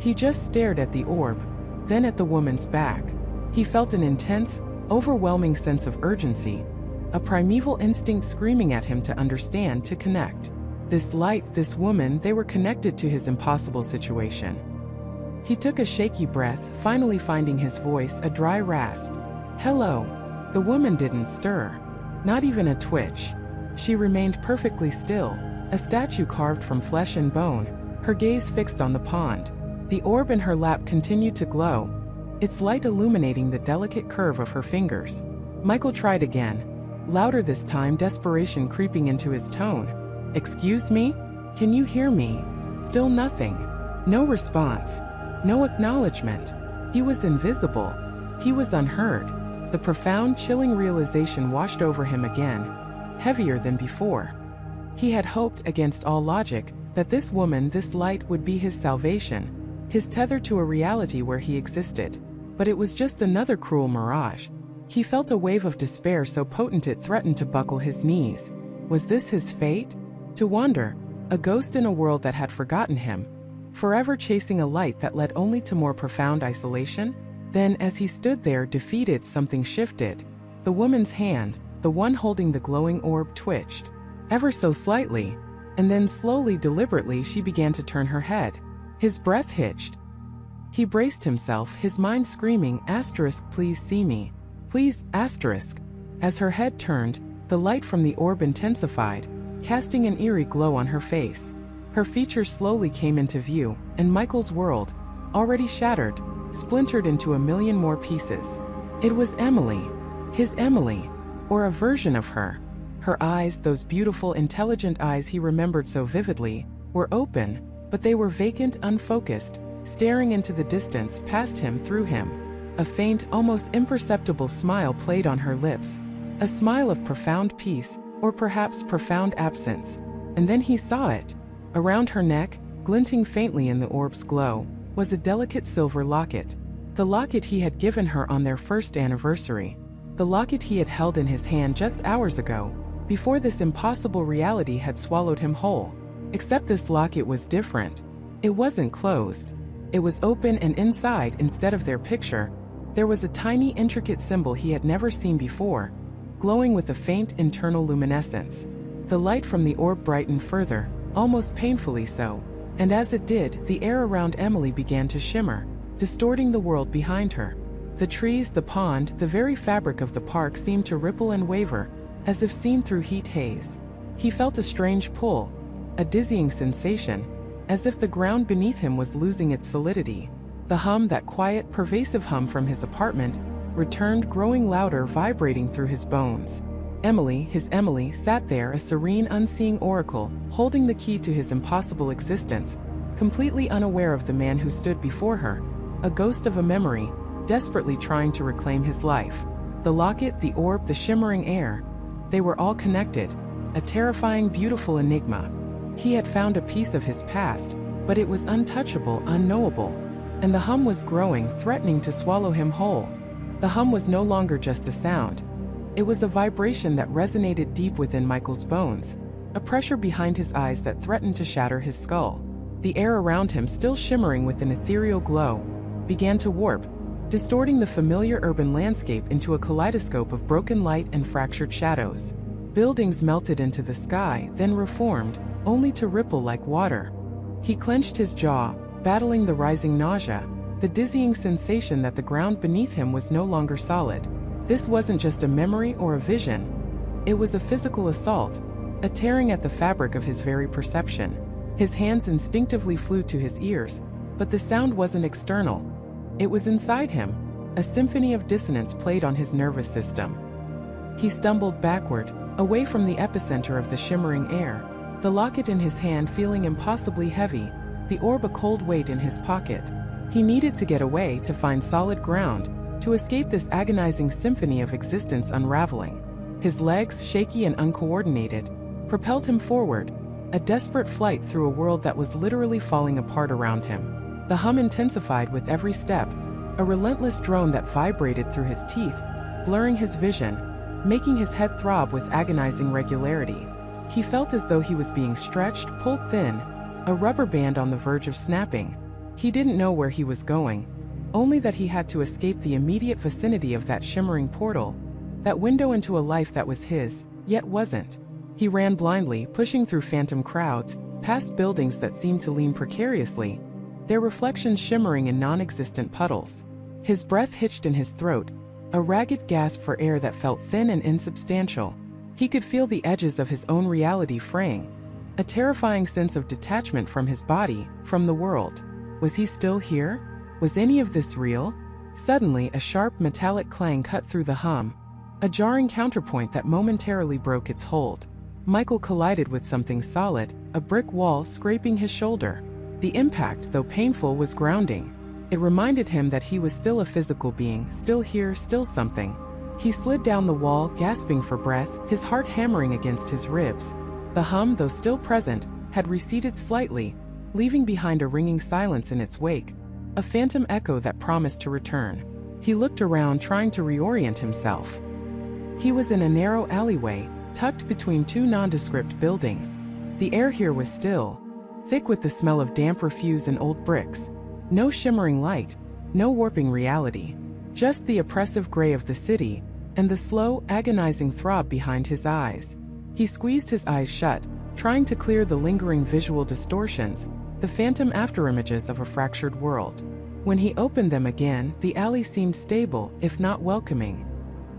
He just stared at the orb, then at the woman's back. He felt an intense, overwhelming sense of urgency, a primeval instinct screaming at him to understand, to connect. This light, this woman, they were connected to his impossible situation. He took a shaky breath, finally finding his voice, a dry rasp. "Hello." The woman didn't stir. Not even a twitch. She remained perfectly still, a statue carved from flesh and bone, her gaze fixed on the pond. The orb in her lap continued to glow, its light illuminating the delicate curve of her fingers. Michael tried again, louder this time, desperation creeping into his tone. "Excuse me? Can you hear me?" Still nothing. No response. No acknowledgement. He was invisible. He was unheard. The profound, chilling realization washed over him again, heavier than before. He had hoped, against all logic, that this woman, this light, would be his salvation, his tether to a reality where he existed. But it was just another cruel mirage. He felt a wave of despair so potent it threatened to buckle his knees. Was this his fate? To wander, a ghost in a world that had forgotten him, forever chasing a light that led only to more profound isolation? Then, as he stood there defeated, something shifted. The woman's hand, the one holding the glowing orb, twitched. ever so slightly, and then slowly, deliberately, she began to turn her head. His breath hitched. He braced himself, his mind screaming, "Please see me. Please, !" As her head turned, the light from the orb intensified, casting an eerie glow on her face. Her features slowly came into view, and Michael's world, already shattered, splintered into a million more pieces. It was Emily. His Emily. Or a version of her. Her eyes, those beautiful, intelligent eyes he remembered so vividly, were open, but they were vacant, unfocused, staring into the distance, past him, through him. A faint, almost imperceptible smile played on her lips. A smile of profound peace, or perhaps profound absence. And then he saw it. Around her neck, glinting faintly in the orb's glow, was a delicate silver locket. The locket he had given her on their first anniversary. The locket he had held in his hand just hours ago, before this impossible reality had swallowed him whole. Except this locket was different. It wasn't closed. It was open, and inside, instead of their picture, there was a tiny, intricate symbol he had never seen before, glowing with a faint internal luminescence. The light from the orb brightened further, almost painfully so, and as it did, the air around Emily began to shimmer, distorting the world behind her. The trees, the pond, the very fabric of the park seemed to ripple and waver, as if seen through heat haze. He felt a strange pull, a dizzying sensation, as if the ground beneath him was losing its solidity. The hum, that quiet, pervasive hum from his apartment, returned, growing louder, vibrating through his bones. Emily, his Emily, sat there, a serene, unseeing oracle, holding the key to his impossible existence, completely unaware of the man who stood before her, a ghost of a memory, desperately trying to reclaim his life. The locket, the orb, the shimmering air, they were all connected, a terrifying, beautiful enigma. He had found a piece of his past, but it was untouchable, unknowable, and the hum was growing, threatening to swallow him whole. The hum was no longer just a sound. It was a vibration that resonated deep within Michael's bones, a pressure behind his eyes that threatened to shatter his skull. The air around him, still shimmering with an ethereal glow, began to warp, distorting the familiar urban landscape into a kaleidoscope of broken light and fractured shadows. Buildings melted into the sky, then reformed, only to ripple like water. He clenched his jaw, battling the rising nausea, the dizzying sensation that the ground beneath him was no longer solid. This wasn't just a memory or a vision. It was a physical assault, a tearing at the fabric of his very perception. His hands instinctively flew to his ears, but the sound wasn't external. It was inside him. A symphony of dissonance played on his nervous system. He stumbled backward, away from the epicenter of the shimmering air, the locket in his hand feeling impossibly heavy, the orb a cold weight in his pocket. He needed to get away, to find solid ground, to escape this agonizing symphony of existence unraveling. His legs, shaky and uncoordinated, propelled him forward, a desperate flight through a world that was literally falling apart around him. The hum intensified with every step, a relentless drone that vibrated through his teeth, blurring his vision, making his head throb with agonizing regularity. He felt as though he was being stretched, pulled thin, a rubber band on the verge of snapping. He didn't know where he was going, only that he had to escape the immediate vicinity of that shimmering portal, that window into a life that was his, yet wasn't. He ran blindly, pushing through phantom crowds, past buildings that seemed to lean precariously, their reflections shimmering in non-existent puddles. His breath hitched in his throat, a ragged gasp for air that felt thin and insubstantial. He could feel the edges of his own reality fraying, a terrifying sense of detachment from his body, from the world. Was he still here? Was any of this real? Suddenly, a sharp metallic clang cut through the hum, a jarring counterpoint that momentarily broke its hold. Michael collided with something solid, a brick wall scraping his shoulder. The impact, though painful, was grounding. It reminded him that he was still a physical being, still here, still something. He slid down the wall, gasping for breath, his heart hammering against his ribs. The hum, though still present, had receded slightly, leaving behind a ringing silence in its wake, a phantom echo that promised to return. He looked around, trying to reorient himself. He was in a narrow alleyway, tucked between two nondescript buildings. The air here was still, thick with the smell of damp refuse and old bricks. No shimmering light, no warping reality. Just the oppressive gray of the city, and the slow, agonizing throb behind his eyes. He squeezed his eyes shut, trying to clear the lingering visual distortions, the phantom afterimages of a fractured world. When he opened them again, the alley seemed stable, if not welcoming.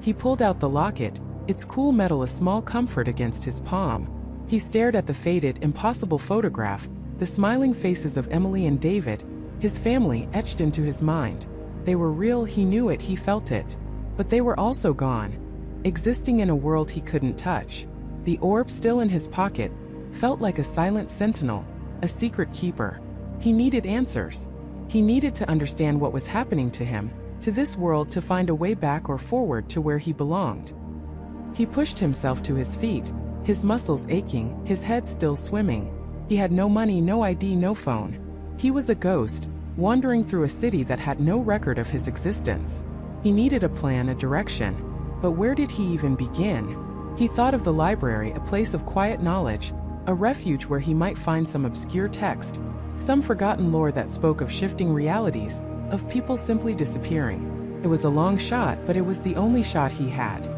He pulled out the locket, its cool metal a small comfort against his palm. He stared at the faded, impossible photograph, the smiling faces of Emily and David, his family etched into his mind. They were real, he knew it, he felt it. But they were also gone, existing in a world he couldn't touch. The orb, still in his pocket, felt like a silent sentinel, a secret keeper. He needed answers. He needed to understand what was happening to him, to this world, to find a way back or forward to where he belonged. He pushed himself to his feet, his muscles aching, his head still swimming. He had no money, no ID, no phone. He was a ghost, wandering through a city that had no record of his existence. He needed a plan, a direction. But where did he even begin? He thought of the library, a place of quiet knowledge, a refuge where he might find some obscure text, some forgotten lore that spoke of shifting realities, of people simply disappearing. It was a long shot, but it was the only shot he had.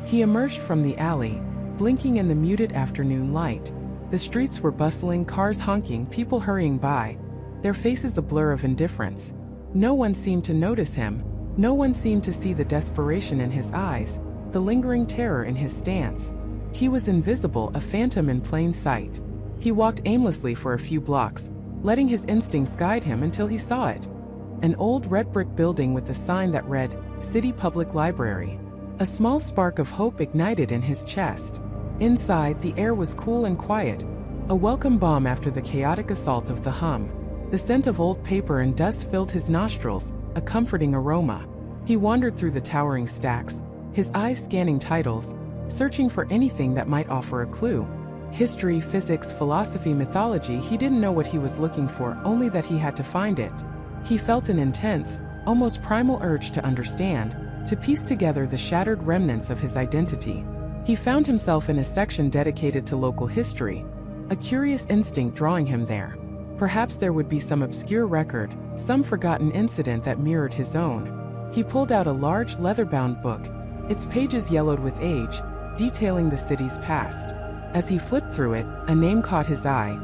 He emerged from the alley, blinking in the muted afternoon light. The streets were bustling, cars honking, people hurrying by, their faces a blur of indifference. No one seemed to notice him. No one seemed to see the desperation in his eyes, the lingering terror in his stance. He was invisible, a phantom in plain sight. He walked aimlessly for a few blocks, letting his instincts guide him until he saw it. An old red brick building with a sign that read, City Public Library. A small spark of hope ignited in his chest. Inside, the air was cool and quiet, a welcome balm after the chaotic assault of the hum. The scent of old paper and dust filled his nostrils, a comforting aroma. He wandered through the towering stacks, his eyes scanning titles, searching for anything that might offer a clue. History, physics, philosophy, mythology, he didn't know what he was looking for, only that he had to find it. He felt an intense, almost primal urge to understand, to piece together the shattered remnants of his identity. He found himself in a section dedicated to local history, a curious instinct drawing him there. Perhaps there would be some obscure record, some forgotten incident that mirrored his own. He pulled out a large leather-bound book, its pages yellowed with age, detailing the city's past. As he flipped through it, a name caught his eye.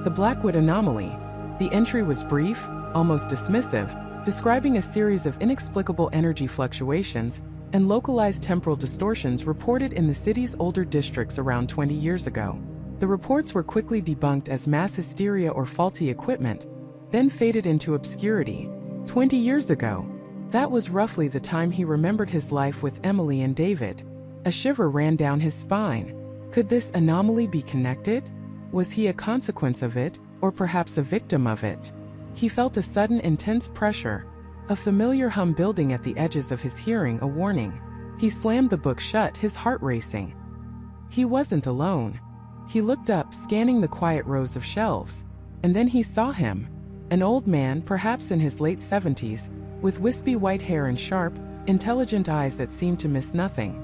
The Blackwood Anomaly. The entry was brief, almost dismissive, describing a series of inexplicable energy fluctuations and localized temporal distortions reported in the city's older districts around 20 years ago. The reports were quickly debunked as mass hysteria or faulty equipment, then faded into obscurity. 20 years ago. That was roughly the time he remembered his life with Emily and David. A shiver ran down his spine. Could this anomaly be connected? Was he a consequence of it, or perhaps a victim of it? He felt a sudden intense pressure, a familiar hum building at the edges of his hearing, a warning. He slammed the book shut, his heart racing. He wasn't alone. He looked up, scanning the quiet rows of shelves, and then he saw him. An old man, perhaps in his late 70s, with wispy white hair and sharp, intelligent eyes that seemed to miss nothing.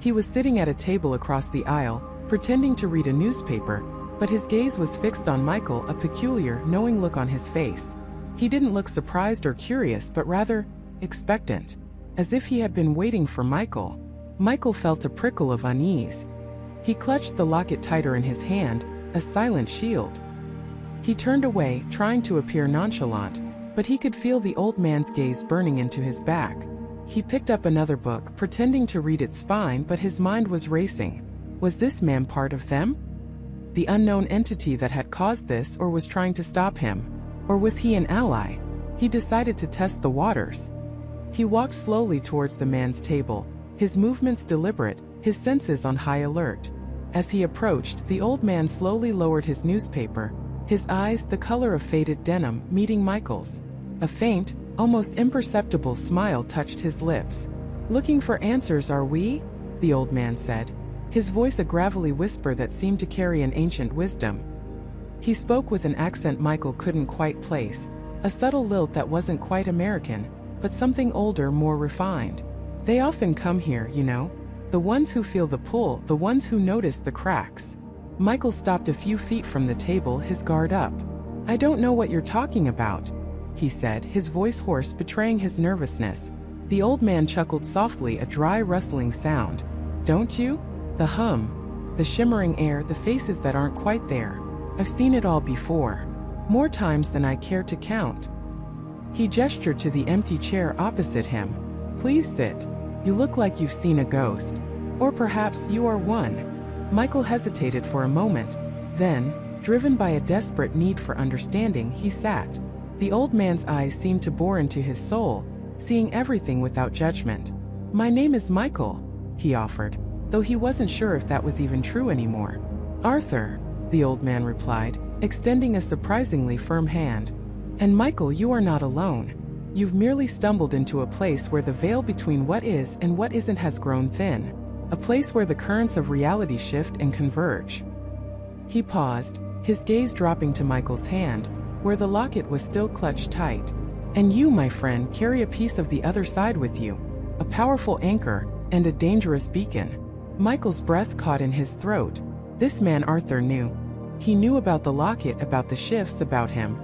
He was sitting at a table across the aisle, pretending to read a newspaper, but his gaze was fixed on Michael, a peculiar, knowing look on his face. He didn't look surprised or curious, but rather expectant, as if he had been waiting for Michael. Michael felt a prickle of unease. He clutched the locket tighter in his hand, a silent shield. He turned away, trying to appear nonchalant, but he could feel the old man's gaze burning into his back. He picked up another book, pretending to read its spine, but his mind was racing. Was this man part of them? The unknown entity that had caused this, or was trying to stop him? Or was he an ally? He decided to test the waters. He walked slowly towards the man's table, his movements deliberate, his senses on high alert. As he approached, the old man slowly lowered his newspaper, his eyes the color of faded denim, meeting Michael's. A faint, almost imperceptible smile touched his lips. "Looking for answers, are we?" the old man said, his voice a gravelly whisper that seemed to carry an ancient wisdom. He spoke with an accent Michael couldn't quite place, a subtle lilt that wasn't quite American, but something older, more refined. "They often come here, you know. The ones who feel the pull, the ones who notice the cracks." Michael stopped a few feet from the table, his guard up. "I don't know what you're talking about," he said, his voice hoarse, betraying his nervousness. The old man chuckled softly, a dry, rustling sound. "Don't you? The hum. The shimmering air, the faces that aren't quite there. I've seen it all before. More times than I care to count. He gestured to the empty chair opposite him. Please sit. You look like you've seen a ghost. Or perhaps you are one. Michael hesitated for a moment. Then, driven by a desperate need for understanding, he sat. The old man's eyes seemed to bore into his soul, seeing everything without judgment. My name is Michael, he offered, though he wasn't sure if that was even true anymore. Arthur, the old man replied, extending a surprisingly firm hand. And Michael, you are not alone. You've merely stumbled into a place where the veil between what is and what isn't has grown thin. A place where the currents of reality shift and converge. He paused, his gaze dropping to Michael's hand, where the locket was still clutched tight. And you, my friend, carry a piece of the other side with you. A powerful anchor, and a dangerous beacon. Michael's breath caught in his throat. This man Arthur knew. He knew about the locket, about the shifts, about him.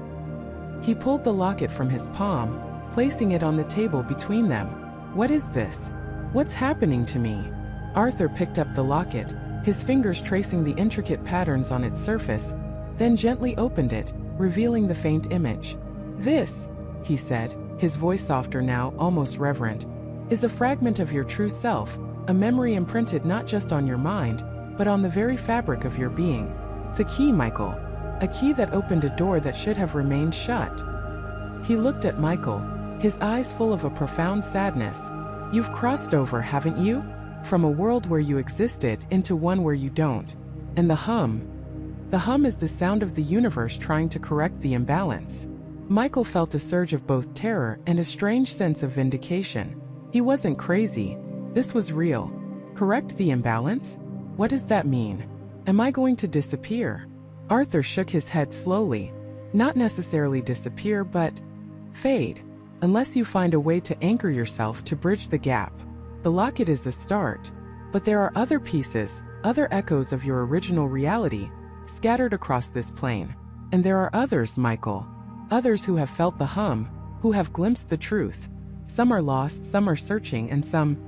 He pulled the locket from his palm, placing it on the table between them. What is this? What's happening to me? Arthur picked up the locket, his fingers tracing the intricate patterns on its surface, then gently opened it, revealing the faint image. This, he said, his voice softer now, almost reverent, is a fragment of your true self, a memory imprinted not just on your mind, but on the very fabric of your being. It's a key, Michael. A key that opened a door that should have remained shut. He looked at Michael, his eyes full of a profound sadness. You've crossed over, haven't you? From a world where you existed into one where you don't. And the hum is the sound of the universe trying to correct the imbalance. Michael felt a surge of both terror and a strange sense of vindication. He wasn't crazy. This was real. Correct the imbalance? What does that mean? Am I going to disappear? Arthur shook his head slowly. Not necessarily disappear, but fade. Unless you find a way to anchor yourself to bridge the gap. The locket is the start. But there are other pieces, other echoes of your original reality, scattered across this plane. And there are others, Michael. Others who have felt the hum, who have glimpsed the truth. Some are lost, some are searching, and some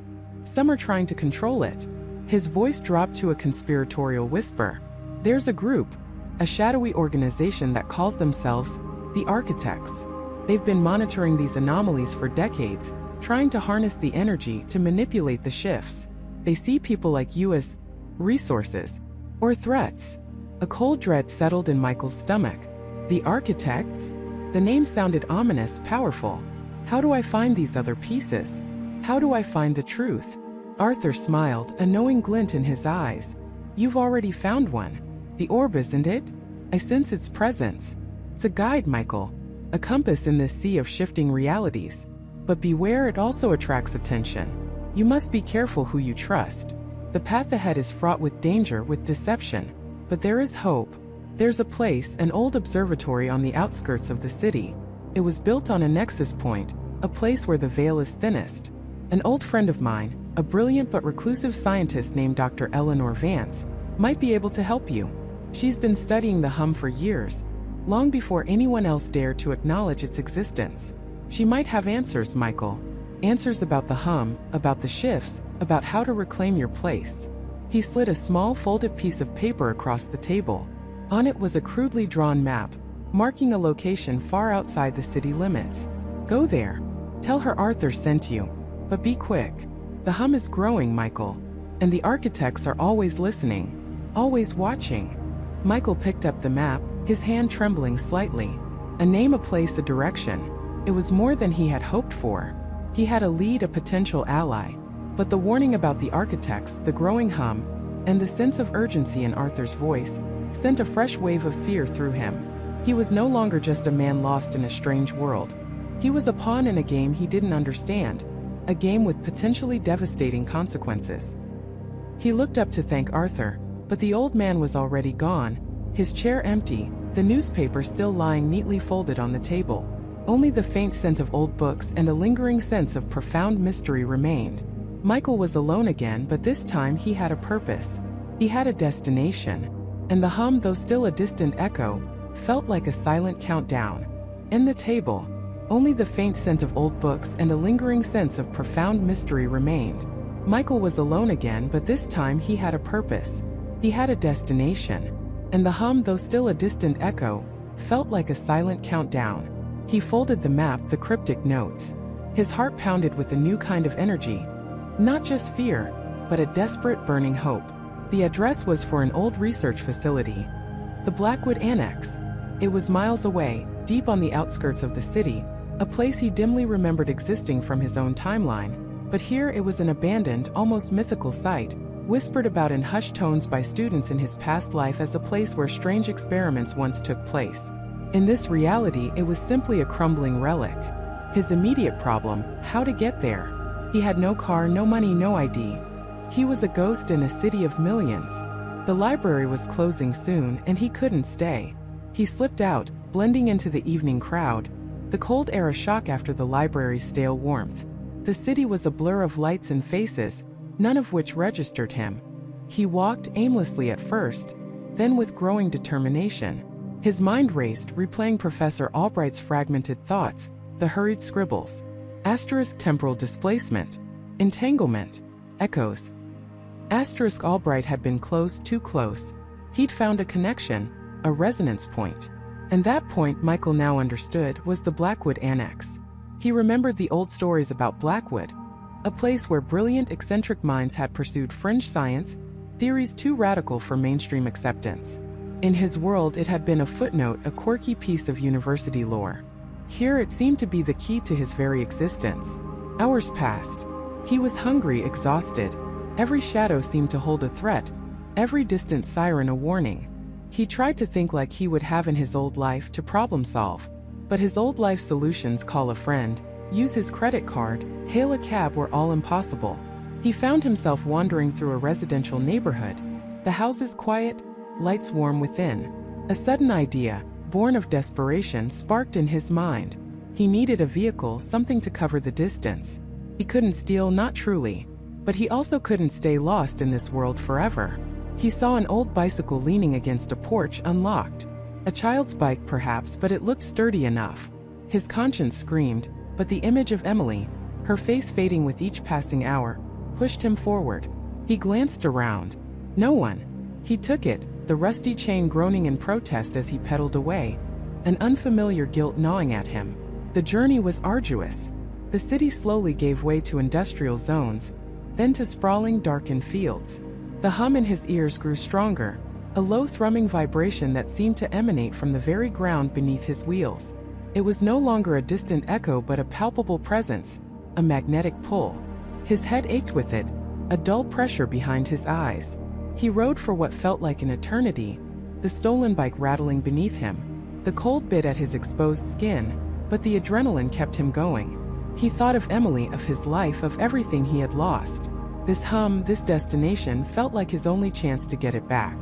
are trying to control it. His voice dropped to a conspiratorial whisper. There's a group, a shadowy organization that calls themselves the Architects. They've been monitoring these anomalies for decades, trying to harness the energy to manipulate the shifts. They see people like you as resources or threats. A cold dread settled in Michael's stomach. The Architects? The name sounded ominous, powerful. How do I find these other pieces? How do I find the truth? Arthur smiled, a knowing glint in his eyes. You've already found one. The orb, isn't it? I sense its presence. It's a guide, Michael. A compass in this sea of shifting realities. But beware, it also attracts attention. You must be careful who you trust. The path ahead is fraught with danger, with deception. But there is hope. There's a place, an old observatory on the outskirts of the city. It was built on a nexus point, a place where the veil is thinnest. An old friend of mine, a brilliant but reclusive scientist named Dr. Eleanor Vance, might be able to help you. She's been studying the hum for years, long before anyone else dared to acknowledge its existence. She might have answers, Michael. Answers about the hum, about the shifts, about how to reclaim your place. He slid a small folded piece of paper across the table. On it was a crudely drawn map, marking a location far outside the city limits. Go there. Tell her Arthur sent you. But be quick. The hum is growing, Michael. And the Architects are always listening. Always watching. Michael picked up the map, his hand trembling slightly. A name, a place, a direction. It was more than he had hoped for. He had a lead, a potential ally. But the warning about the Architects, the growing hum, and the sense of urgency in Arthur's voice sent a fresh wave of fear through him. He was no longer just a man lost in a strange world. He was a pawn in a game he didn't understand, a game with potentially devastating consequences. He looked up to thank Arthur, but the old man was already gone, his chair empty, the newspaper still lying neatly folded on the table. Only the faint scent of old books and a lingering sense of profound mystery remained. Michael was alone again, but this time he had a purpose. He had a destination. And the hum, though still a distant echo, felt like a silent countdown. In the table, only the faint scent of old books and a lingering sense of profound mystery remained. Michael was alone again, but this time he had a purpose. He had a destination, and the hum, though still a distant echo, felt like a silent countdown. He folded the map, the cryptic notes. His heart pounded with a new kind of energy. Not just fear, but a desperate, burning hope. The address was for an old research facility. The Blackwood Annex. It was miles away, deep on the outskirts of the city, a place he dimly remembered existing from his own timeline. But here it was an abandoned, almost mythical site, whispered about in hushed tones by students in his past life as a place where strange experiments once took place. In this reality, it was simply a crumbling relic. His immediate problem: how to get there. He had no car, no money, no ID. He was a ghost in a city of millions. The library was closing soon, and he couldn't stay. He slipped out, blending into the evening crowd, the cold air a shock after the library's stale warmth. The city was a blur of lights and faces, none of which registered him. He walked aimlessly at first, then with growing determination. His mind raced, replaying Professor Albright's fragmented thoughts, the hurried scribbles. Asterisk temporal displacement. Entanglement. Echoes. Asterisk Albright had been close, too close. He'd found a connection, a resonance point. And that point, Michael now understood, was the Blackwood Annex. He remembered the old stories about Blackwood, a place where brilliant, eccentric minds had pursued fringe science, theories too radical for mainstream acceptance. In his world, it had been a footnote, a quirky piece of university lore. Here it seemed to be the key to his very existence. Hours passed. He was hungry, exhausted. Every shadow seemed to hold a threat, every distant siren a warning. He tried to think like he would have in his old life, to problem solve. But his old life solutions: call a friend, use his credit card, hail a cab, were all impossible. He found himself wandering through a residential neighborhood. The houses quiet, lights warm within. A sudden idea, born of desperation, sparked in his mind. He needed a vehicle, something to cover the distance. He couldn't steal, not truly. But he also couldn't stay lost in this world forever. He saw an old bicycle leaning against a porch, unlocked. A child's bike perhaps, but it looked sturdy enough. His conscience screamed, but the image of Emily, her face fading with each passing hour, pushed him forward. He glanced around. No one. He took it, the rusty chain groaning in protest as he pedaled away, an unfamiliar guilt gnawing at him. The journey was arduous. The city slowly gave way to industrial zones, then to sprawling, darkened fields. The hum in his ears grew stronger, a low thrumming vibration that seemed to emanate from the very ground beneath his wheels. It was no longer a distant echo but a palpable presence, a magnetic pull. His head ached with it, a dull pressure behind his eyes. He rode for what felt like an eternity, the stolen bike rattling beneath him. The cold bit at his exposed skin, but the adrenaline kept him going. He thought of Emily, of his life, of everything he had lost. This hum, this destination, felt like his only chance to get it back.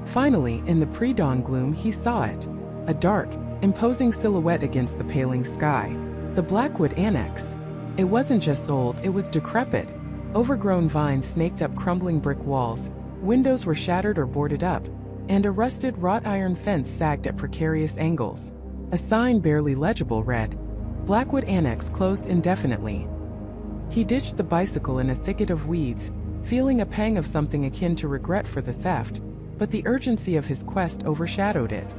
Finally, in the pre-dawn gloom, he saw it. A dark, imposing silhouette against the paling sky. The Blackwood Annex. It wasn't just old, it was decrepit. Overgrown vines snaked up crumbling brick walls, windows were shattered or boarded up, and a rusted wrought iron fence sagged at precarious angles. A sign, barely legible, read, "Blackwood Annex closed indefinitely." He ditched the bicycle in a thicket of weeds, feeling a pang of something akin to regret for the theft, but the urgency of his quest overshadowed it.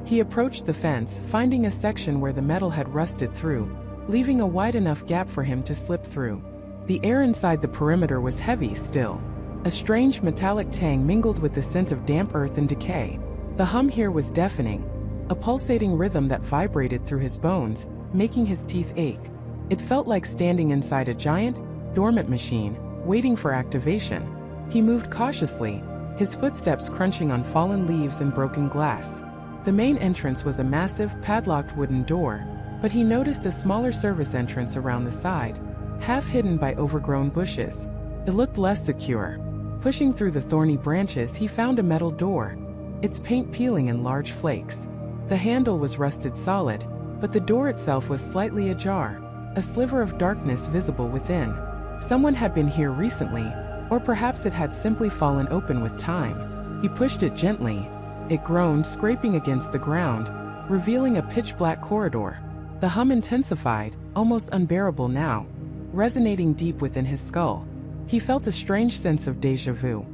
He approached the fence, finding a section where the metal had rusted through, leaving a wide enough gap for him to slip through. The air inside the perimeter was heavy still. A strange metallic tang mingled with the scent of damp earth and decay. The hum here was deafening, a pulsating rhythm that vibrated through his bones, making his teeth ache. It felt like standing inside a giant, dormant machine, waiting for activation. He moved cautiously, his footsteps crunching on fallen leaves and broken glass. The main entrance was a massive, padlocked wooden door, but he noticed a smaller service entrance around the side, half hidden by overgrown bushes. It looked less secure. Pushing through the thorny branches, he found a metal door, its paint peeling in large flakes. The handle was rusted solid, but the door itself was slightly ajar, a sliver of darkness visible within. Someone had been here recently, or perhaps it had simply fallen open with time. He pushed it gently. It groaned, scraping against the ground, revealing a pitch-black corridor. The hum intensified, almost unbearable now, resonating deep within his skull. He felt a strange sense of déjà vu.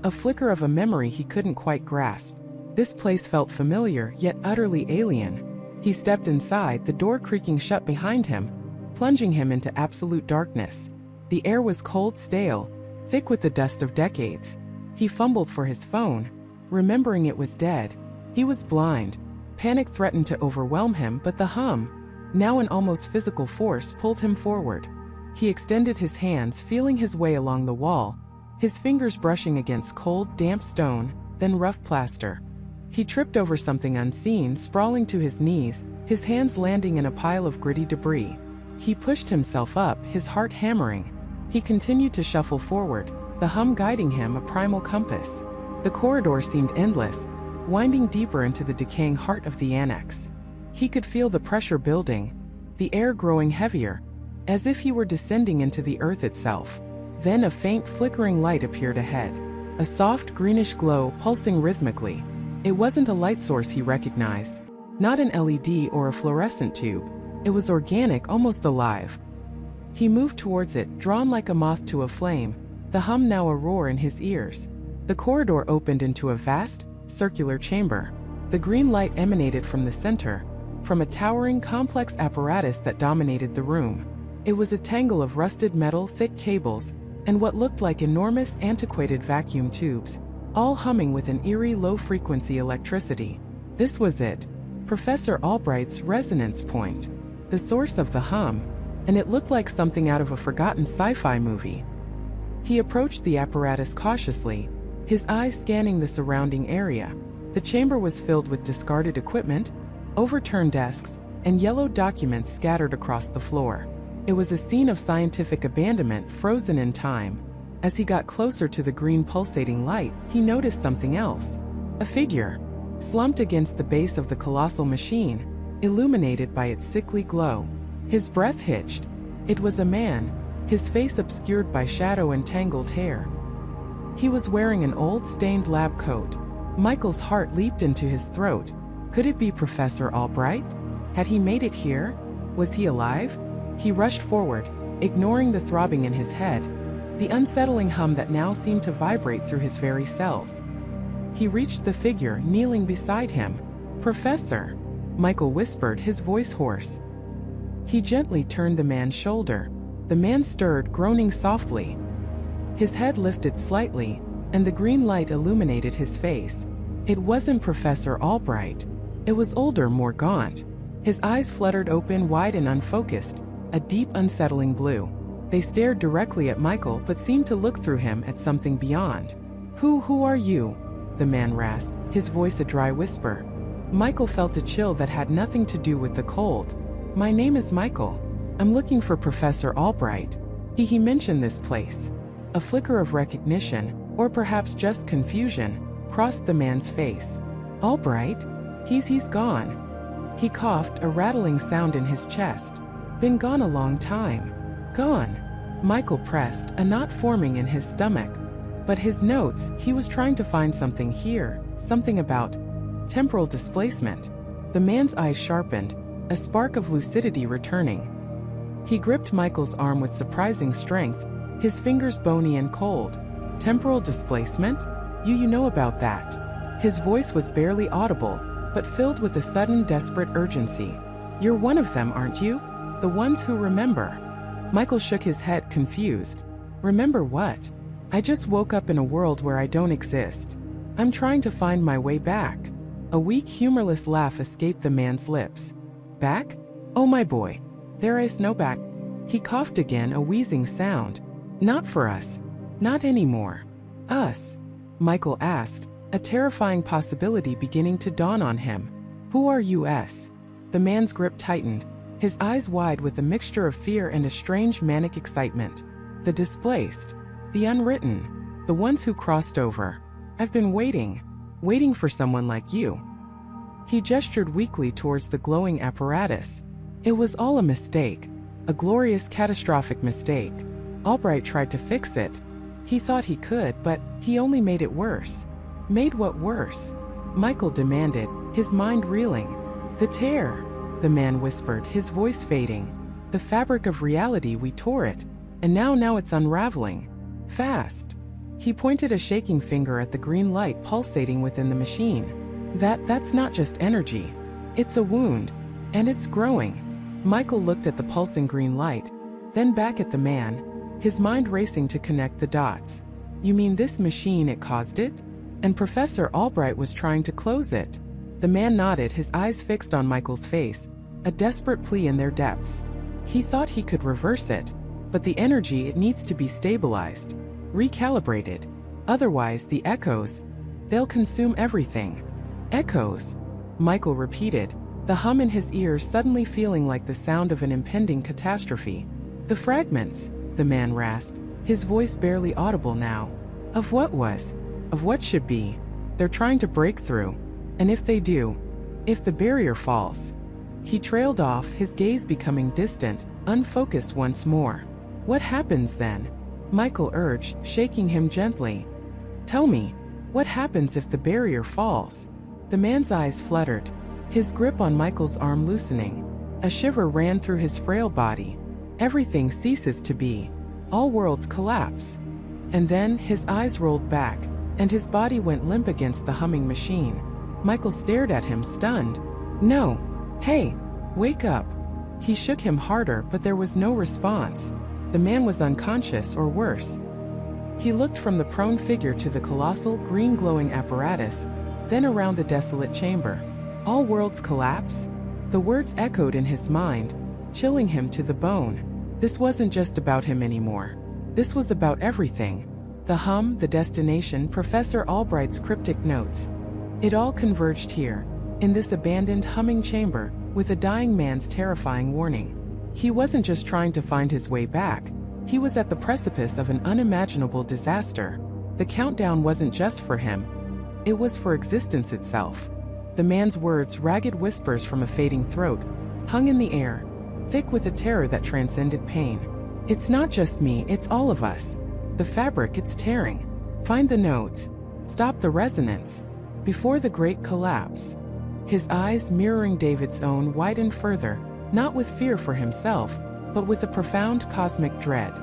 A flicker of a memory he couldn't quite grasp. This place felt familiar, yet utterly alien. He stepped inside, the door creaking shut behind him, plunging him into absolute darkness. The air was cold, stale, thick with the dust of decades. He fumbled for his phone, remembering it was dead. He was blind. Panic threatened to overwhelm him, but the hum, now an almost physical force, pulled him forward. He extended his hands, feeling his way along the wall, his fingers brushing against cold, damp stone, then rough plaster. He tripped over something unseen, sprawling to his knees, his hands landing in a pile of gritty debris. He pushed himself up, his heart hammering. He continued to shuffle forward, the hum guiding him, a primal compass. The corridor seemed endless, winding deeper into the decaying heart of the annex. He could feel the pressure building, the air growing heavier, as if he were descending into the earth itself. Then a faint, flickering light appeared ahead, a soft, greenish glow pulsing rhythmically. It wasn't a light source he recognized, not an LED or a fluorescent tube. It was organic, almost alive. He moved towards it, drawn like a moth to a flame, the hum now a roar in his ears. The corridor opened into a vast, circular chamber. The green light emanated from the center, from a towering, complex apparatus that dominated the room. It was a tangle of rusted metal, thick cables, and what looked like enormous, antiquated vacuum tubes, all humming with an eerie, low-frequency electricity. This was it, Professor Albright's resonance point, the source of the hum, and it looked like something out of a forgotten sci-fi movie. He approached the apparatus cautiously, his eyes scanning the surrounding area. The chamber was filled with discarded equipment, overturned desks, and yellowed documents scattered across the floor. It was a scene of scientific abandonment, frozen in time. As he got closer to the green pulsating light, he noticed something else. A figure, slumped against the base of the colossal machine, illuminated by its sickly glow. His breath hitched. It was a man, his face obscured by shadow and tangled hair. He was wearing an old, stained lab coat. Michael's heart leaped into his throat. Could it be Professor Albright? Had he made it here? Was he alive? He rushed forward, ignoring the throbbing in his head, the unsettling hum that now seemed to vibrate through his very cells. He reached the figure, kneeling beside him. "Professor," Michael whispered, his voice hoarse. He gently turned the man's shoulder. The man stirred, groaning softly. His head lifted slightly, and the green light illuminated his face. It wasn't Professor Albright. It was older, more gaunt. His eyes fluttered open, wide and unfocused, a deep, unsettling blue. They stared directly at Michael, but seemed to look through him at something beyond. Who are you?" the man rasped, his voice a dry whisper. Michael felt a chill that had nothing to do with the cold. "My name is Michael. I'm looking for Professor Albright. He mentioned this place." A flicker of recognition, or perhaps just confusion, crossed the man's face. "Albright? He's gone." He coughed, a rattling sound in his chest. "Been gone a long time." "Gone?" Michael pressed, a knot forming in his stomach. But his notes, he was trying to find something here, something about temporal displacement. The man's eyes sharpened, a spark of lucidity returning. He gripped Michael's arm with surprising strength, his fingers bony and cold. "Temporal displacement? You know about that." His voice was barely audible, but filled with a sudden, desperate urgency. "You're one of them, aren't you? The ones who remember." Michael shook his head, confused. "Remember what? I just woke up in a world where I don't exist. I'm trying to find my way back." A weak, humorless laugh escaped the man's lips. "Back? Oh my boy. There is no back." He coughed again, a wheezing sound. "Not for us. Not anymore." "Us?" Michael asked, a terrifying possibility beginning to dawn on him. "Who are you, us?" The man's grip tightened, his eyes wide with a mixture of fear and a strange manic excitement. "The displaced. The unwritten. The ones who crossed over. I've been waiting for someone like you." He gestured weakly towards the glowing apparatus. "It was all a mistake. A glorious, catastrophic mistake. Albright tried to fix it. He thought he could, but he only made it worse." "Made what worse?" Michael demanded, his mind reeling. "The tear," the man whispered, his voice fading. "The fabric of reality, we tore it, and now it's unraveling. Fast." He pointed a shaking finger at the green light pulsating within the machine. That's not just energy. It's a wound. And it's growing. Michael looked at the pulsing green light, then back at the man, his mind racing to connect the dots. You mean this machine, it caused it? And Professor Albright was trying to close it? The man nodded, his eyes fixed on Michael's face, a desperate plea in their depths. He thought he could reverse it, but the energy, it needs to be stabilized, recalibrated. Otherwise, the echoes, they'll consume everything. Echoes, Michael repeated, the hum in his ears suddenly feeling like the sound of an impending catastrophe. The fragments, the man rasped, his voice barely audible now. Of what was? Of what should be? They're trying to break through. And if they do, if the barrier falls. He trailed off, his gaze becoming distant, unfocused once more. What happens then? Michael urged, shaking him gently. Tell me, what happens if the barrier falls? The man's eyes fluttered, his grip on Michael's arm loosening. A shiver ran through his frail body. Everything ceases to be. All worlds collapse. And then his eyes rolled back, and his body went limp against the humming machine. Michael stared at him, stunned. No. Hey, wake up. He shook him harder, but there was no response. The man was unconscious, or worse. He looked from the prone figure to the colossal, green glowing apparatus, then around the desolate chamber. All worlds collapse? The words echoed in his mind, chilling him to the bone. This wasn't just about him anymore. This was about everything. The hum, the destination, Professor Albright's cryptic notes. It all converged here, in this abandoned humming chamber, with a dying man's terrifying warning. He wasn't just trying to find his way back. He was at the precipice of an unimaginable disaster. The countdown wasn't just for him. It was for existence itself. The man's words, ragged whispers from a fading throat, hung in the air, thick with a terror that transcended pain. It's not just me, it's all of us. The fabric, it's tearing. Find the nodes. Stop the resonance. Before the great collapse. His eyes, mirroring David's own, widened further, not with fear for himself, but with a profound cosmic dread.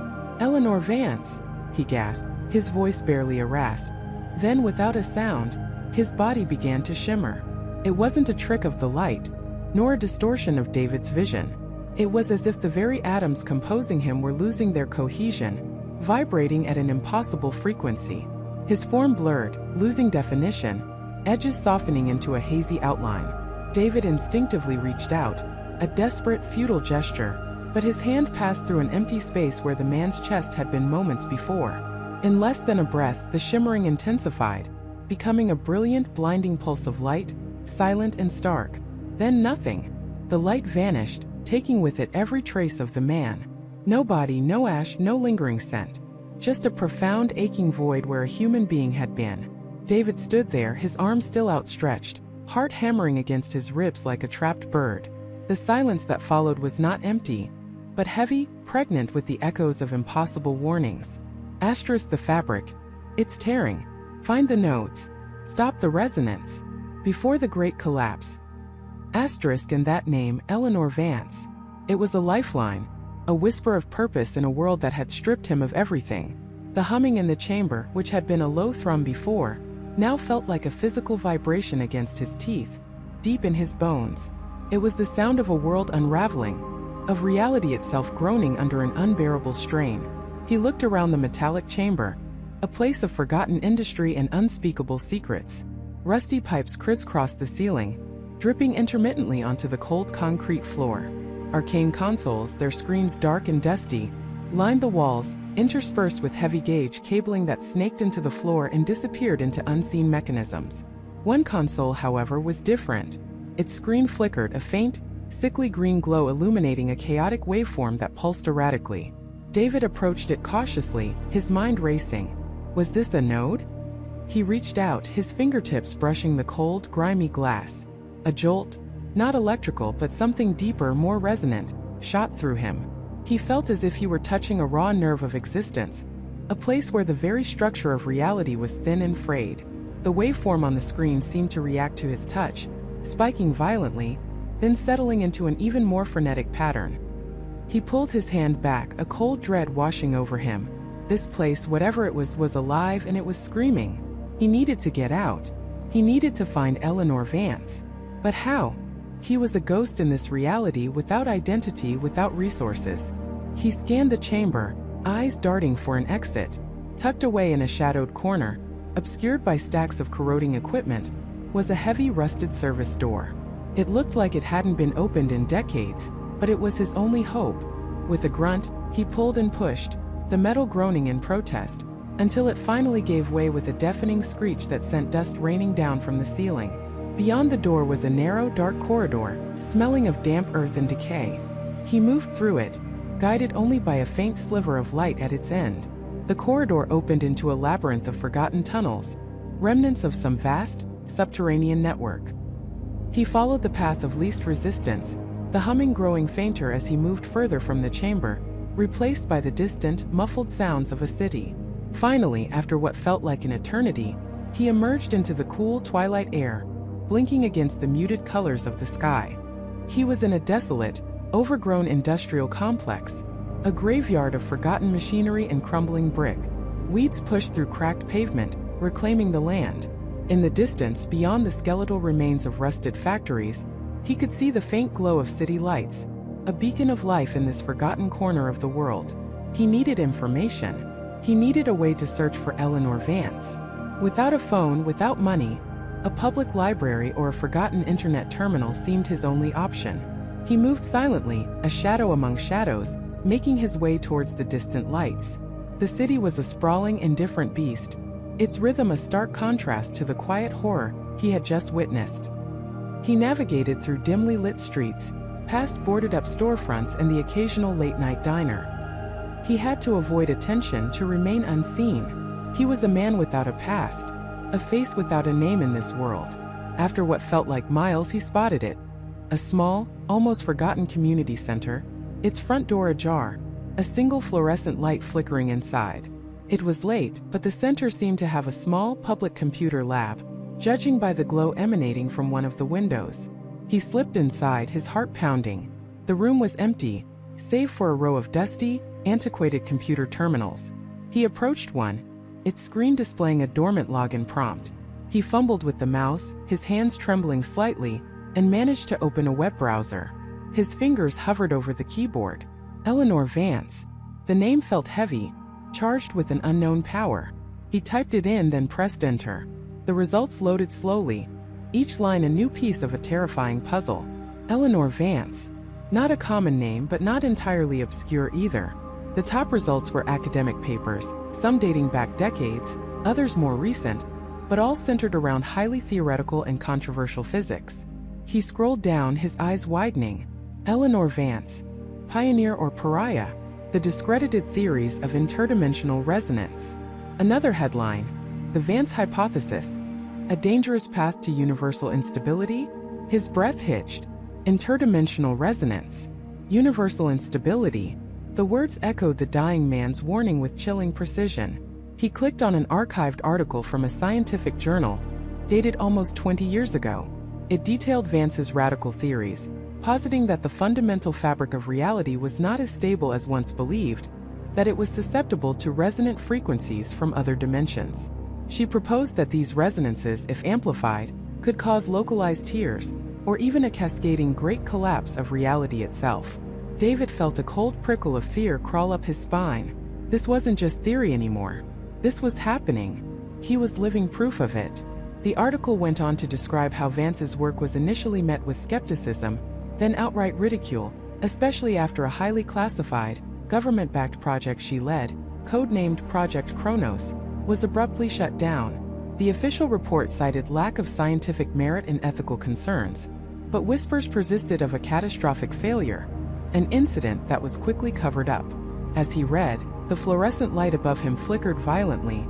Eleanor Vance, he gasped, his voice barely a rasp. Then, without a sound, his body began to shimmer. It wasn't a trick of the light, nor a distortion of David's vision. It was as if the very atoms composing him were losing their cohesion, vibrating at an impossible frequency. His form blurred, losing definition, edges softening into a hazy outline. David instinctively reached out, a desperate, futile gesture, but his hand passed through an empty space where the man's chest had been moments before. In less than a breath, the shimmering intensified, becoming a brilliant, blinding pulse of light, silent and stark. Then nothing. The light vanished, taking with it every trace of the man. No body, no ash, no lingering scent. Just a profound, aching void where a human being had been. David stood there, his arms still outstretched, heart hammering against his ribs like a trapped bird. The silence that followed was not empty, but heavy, pregnant with the echoes of impossible warnings. Asterisk the fabric. It's tearing. Find the nodes. Stop the resonance. Before the great collapse. Asterisk in that name, Eleanor Vance. It was a lifeline, a whisper of purpose in a world that had stripped him of everything. The humming in the chamber, which had been a low thrum before, now felt like a physical vibration against his teeth, deep in his bones. It was the sound of a world unraveling, of reality itself groaning under an unbearable strain. He looked around the metallic chamber, a place of forgotten industry and unspeakable secrets. Rusty pipes crisscrossed the ceiling, dripping intermittently onto the cold concrete floor. Arcane consoles, their screens dark and dusty, lined the walls, interspersed with heavy gauge cabling that snaked into the floor and disappeared into unseen mechanisms. One console, however, was different. Its screen flickered, a faint, sickly green glow illuminating a chaotic waveform that pulsed erratically. David approached it cautiously, his mind racing. Was this a node? He reached out, his fingertips brushing the cold, grimy glass. A jolt, not electrical but something deeper, more resonant, shot through him. He felt as if he were touching a raw nerve of existence, a place where the very structure of reality was thin and frayed. The waveform on the screen seemed to react to his touch, spiking violently, then settling into an even more frenetic pattern. He pulled his hand back, a cold dread washing over him. This place, whatever it was alive and it was screaming. He needed to get out. He needed to find Eleanor Vance. But how? He was a ghost in this reality, without identity, without resources. He scanned the chamber, eyes darting for an exit. Tucked away in a shadowed corner, obscured by stacks of corroding equipment, was a heavy rusted service door. It looked like it hadn't been opened in decades, but it was his only hope. With a grunt, he pulled and pushed, the metal groaning in protest, until it finally gave way with a deafening screech that sent dust raining down from the ceiling. Beyond the door was a narrow, dark corridor, smelling of damp earth and decay. He moved through it, guided only by a faint sliver of light at its end. The corridor opened into a labyrinth of forgotten tunnels, remnants of some vast, subterranean network. He followed the path of least resistance, the humming growing fainter as he moved further from the chamber, replaced by the distant, muffled sounds of a city. Finally, after what felt like an eternity, he emerged into the cool twilight air, blinking against the muted colors of the sky. He was in a desolate, overgrown industrial complex, a graveyard of forgotten machinery and crumbling brick. Weeds pushed through cracked pavement, reclaiming the land. In the distance, beyond the skeletal remains of rusted factories, he could see the faint glow of city lights, a beacon of life in this forgotten corner of the world. He needed information. He needed a way to search for Eleanor Vance. Without a phone, without money, a public library or a forgotten internet terminal seemed his only option. He moved silently, a shadow among shadows, making his way towards the distant lights. The city was a sprawling, indifferent beast, its rhythm a stark contrast to the quiet horror he had just witnessed. He navigated through dimly lit streets, past boarded-up storefronts and the occasional late-night diner. He had to avoid attention to remain unseen. He was a man without a past, a face without a name in this world. After what felt like miles, he spotted it. A small, almost forgotten community center, its front door ajar, a single fluorescent light flickering inside. It was late, but the center seemed to have a small public computer lab, judging by the glow emanating from one of the windows. He slipped inside, his heart pounding. The room was empty, save for a row of dusty, antiquated computer terminals. He approached one, its screen displaying a dormant login prompt. He fumbled with the mouse, his hands trembling slightly, and managed to open a web browser. His fingers hovered over the keyboard. Eleanor Vance. The name felt heavy, charged with an unknown power. He typed it in, then pressed enter. The results loaded slowly, each line a new piece of a terrifying puzzle. Eleanor Vance. Not a common name, but not entirely obscure either. The top results were academic papers, some dating back decades, others more recent, but all centered around highly theoretical and controversial physics. He scrolled down, his eyes widening. Eleanor Vance. Pioneer or pariah? The discredited theories of interdimensional resonance. Another headline. The Vance hypothesis. A dangerous path to universal instability? His breath hitched. Interdimensional resonance. Universal instability. The words echoed the dying man's warning with chilling precision. He clicked on an archived article from a scientific journal, dated almost 20 years ago. It detailed Vance's radical theories, positing that the fundamental fabric of reality was not as stable as once believed, that it was susceptible to resonant frequencies from other dimensions. She proposed that these resonances, if amplified, could cause localized tears, or even a cascading great collapse of reality itself. David felt a cold prickle of fear crawl up his spine. This wasn't just theory anymore. This was happening. He was living proof of it. The article went on to describe how Vance's work was initially met with skepticism, then outright ridicule, especially after a highly classified, government-backed project she led, codenamed Project Kronos, was abruptly shut down. The official report cited lack of scientific merit and ethical concerns, but whispers persisted of a catastrophic failure, an incident that was quickly covered up. As he read, the fluorescent light above him flickered violently,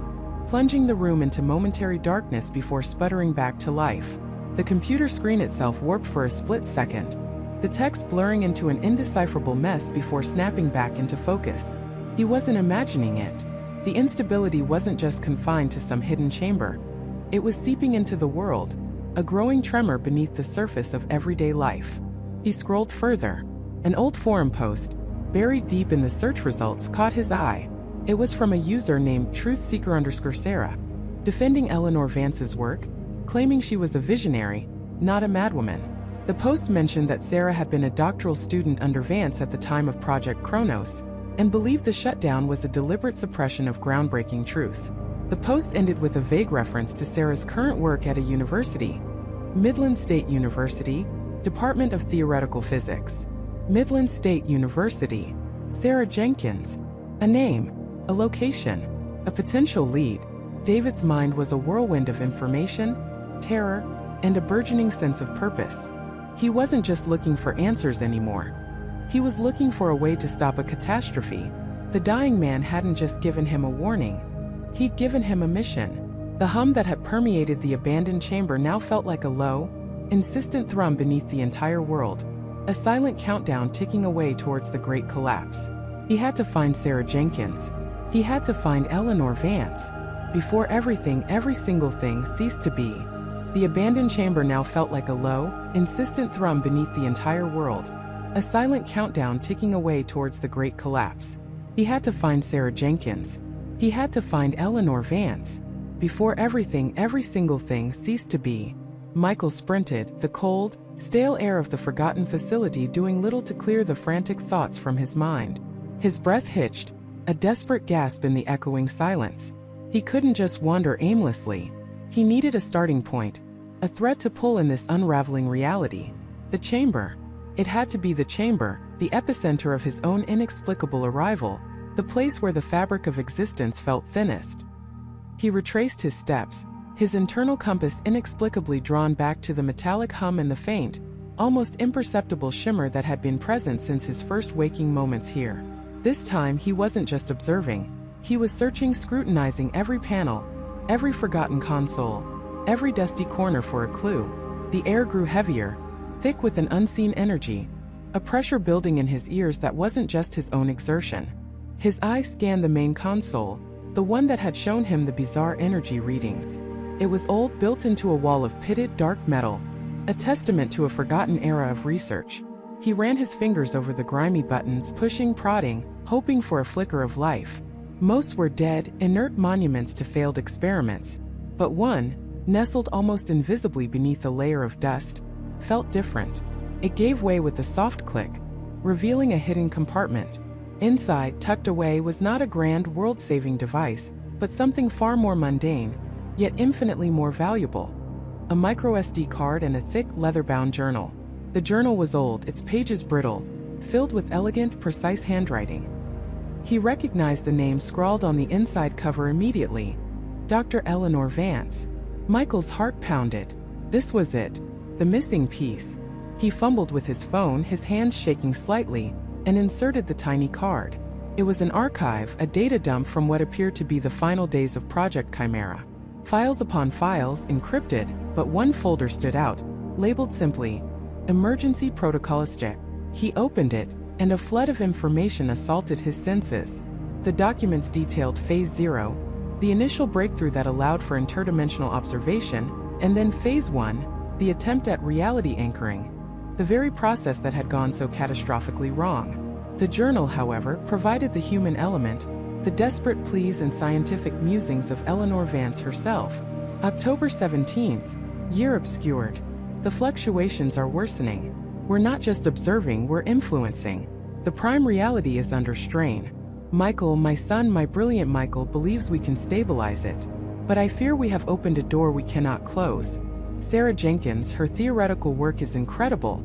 plunging the room into momentary darkness before sputtering back to life. The computer screen itself warped for a split second, the text blurring into an indecipherable mess before snapping back into focus. He wasn't imagining it. The instability wasn't just confined to some hidden chamber. It was seeping into the world, a growing tremor beneath the surface of everyday life. He scrolled further. An old forum post, buried deep in the search results, caught his eye. It was from a user named truthseeker_Sarah, defending Eleanor Vance's work, claiming she was a visionary, not a madwoman. The post mentioned that Sarah had been a doctoral student under Vance at the time of Project Kronos, and believed the shutdown was a deliberate suppression of groundbreaking truth. The post ended with a vague reference to Sarah's current work at a university, Midland State University, Department of Theoretical Physics. Midland State University. Sarah Jenkins. A name, a location, a potential lead. David's mind was a whirlwind of information, terror, and a burgeoning sense of purpose. He wasn't just looking for answers anymore. He was looking for a way to stop a catastrophe. The dying man hadn't just given him a warning. He'd given him a mission. The hum that had permeated the abandoned chamber now felt like a low, insistent thrum beneath the entire world, a silent countdown ticking away towards the great collapse. He had to find Sarah Jenkins. He had to find Eleanor Vance. Before everything, every single thing, ceased to be. The abandoned chamber now felt like a low, insistent thrum beneath the entire world, a silent countdown ticking away towards the great collapse. He had to find Sarah Jenkins. He had to find Eleanor Vance. Before everything, every single thing, ceased to be. Michael sprinted, the cold, stale air of the forgotten facility doing little to clear the frantic thoughts from his mind. His breath hitched, a desperate gasp in the echoing silence. He couldn't just wander aimlessly. He needed a starting point, a thread to pull in this unraveling reality. The chamber. It had to be the chamber, the epicenter of his own inexplicable arrival, the place where the fabric of existence felt thinnest. He retraced his steps, his internal compass inexplicably drawn back to the metallic hum and the faint, almost imperceptible shimmer that had been present since his first waking moments here. This time he wasn't just observing. He was searching, scrutinizing every panel, every forgotten console, every dusty corner for a clue. The air grew heavier, thick with an unseen energy, a pressure building in his ears that wasn't just his own exertion. His eyes scanned the main console, the one that had shown him the bizarre energy readings. It was old, built into a wall of pitted, dark metal, a testament to a forgotten era of research. He ran his fingers over the grimy buttons, pushing, prodding, hoping for a flicker of life. Most were dead, inert monuments to failed experiments, but one, nestled almost invisibly beneath a layer of dust, felt different. It gave way with a soft click, revealing a hidden compartment. Inside, tucked away, was not a grand, world-saving device, but something far more mundane, yet infinitely more valuable. A micro-SD card and a thick, leather-bound journal. The journal was old, its pages brittle, filled with elegant, precise handwriting. He recognized the name scrawled on the inside cover immediately. Dr. Eleanor Vance. Michael's heart pounded. This was it. The missing piece. He fumbled with his phone, his hands shaking slightly, and inserted the tiny card. It was an archive, a data dump from what appeared to be the final days of Project Chimera. Files upon files, encrypted, but one folder stood out, labeled simply, Emergency Protocols Check. He opened it, and a flood of information assaulted his senses. The documents detailed Phase 0, the initial breakthrough that allowed for interdimensional observation, and then Phase 1, the attempt at reality anchoring, the very process that had gone so catastrophically wrong. The journal, however, provided the human element, the desperate pleas and scientific musings of Eleanor Vance herself. October 17th, year obscured. The fluctuations are worsening. We're not just observing, we're influencing. The prime reality is under strain. Michael, my son, my brilliant Michael, believes we can stabilize it. But I fear we have opened a door we cannot close. Sarah Jenkins, her theoretical work is incredible,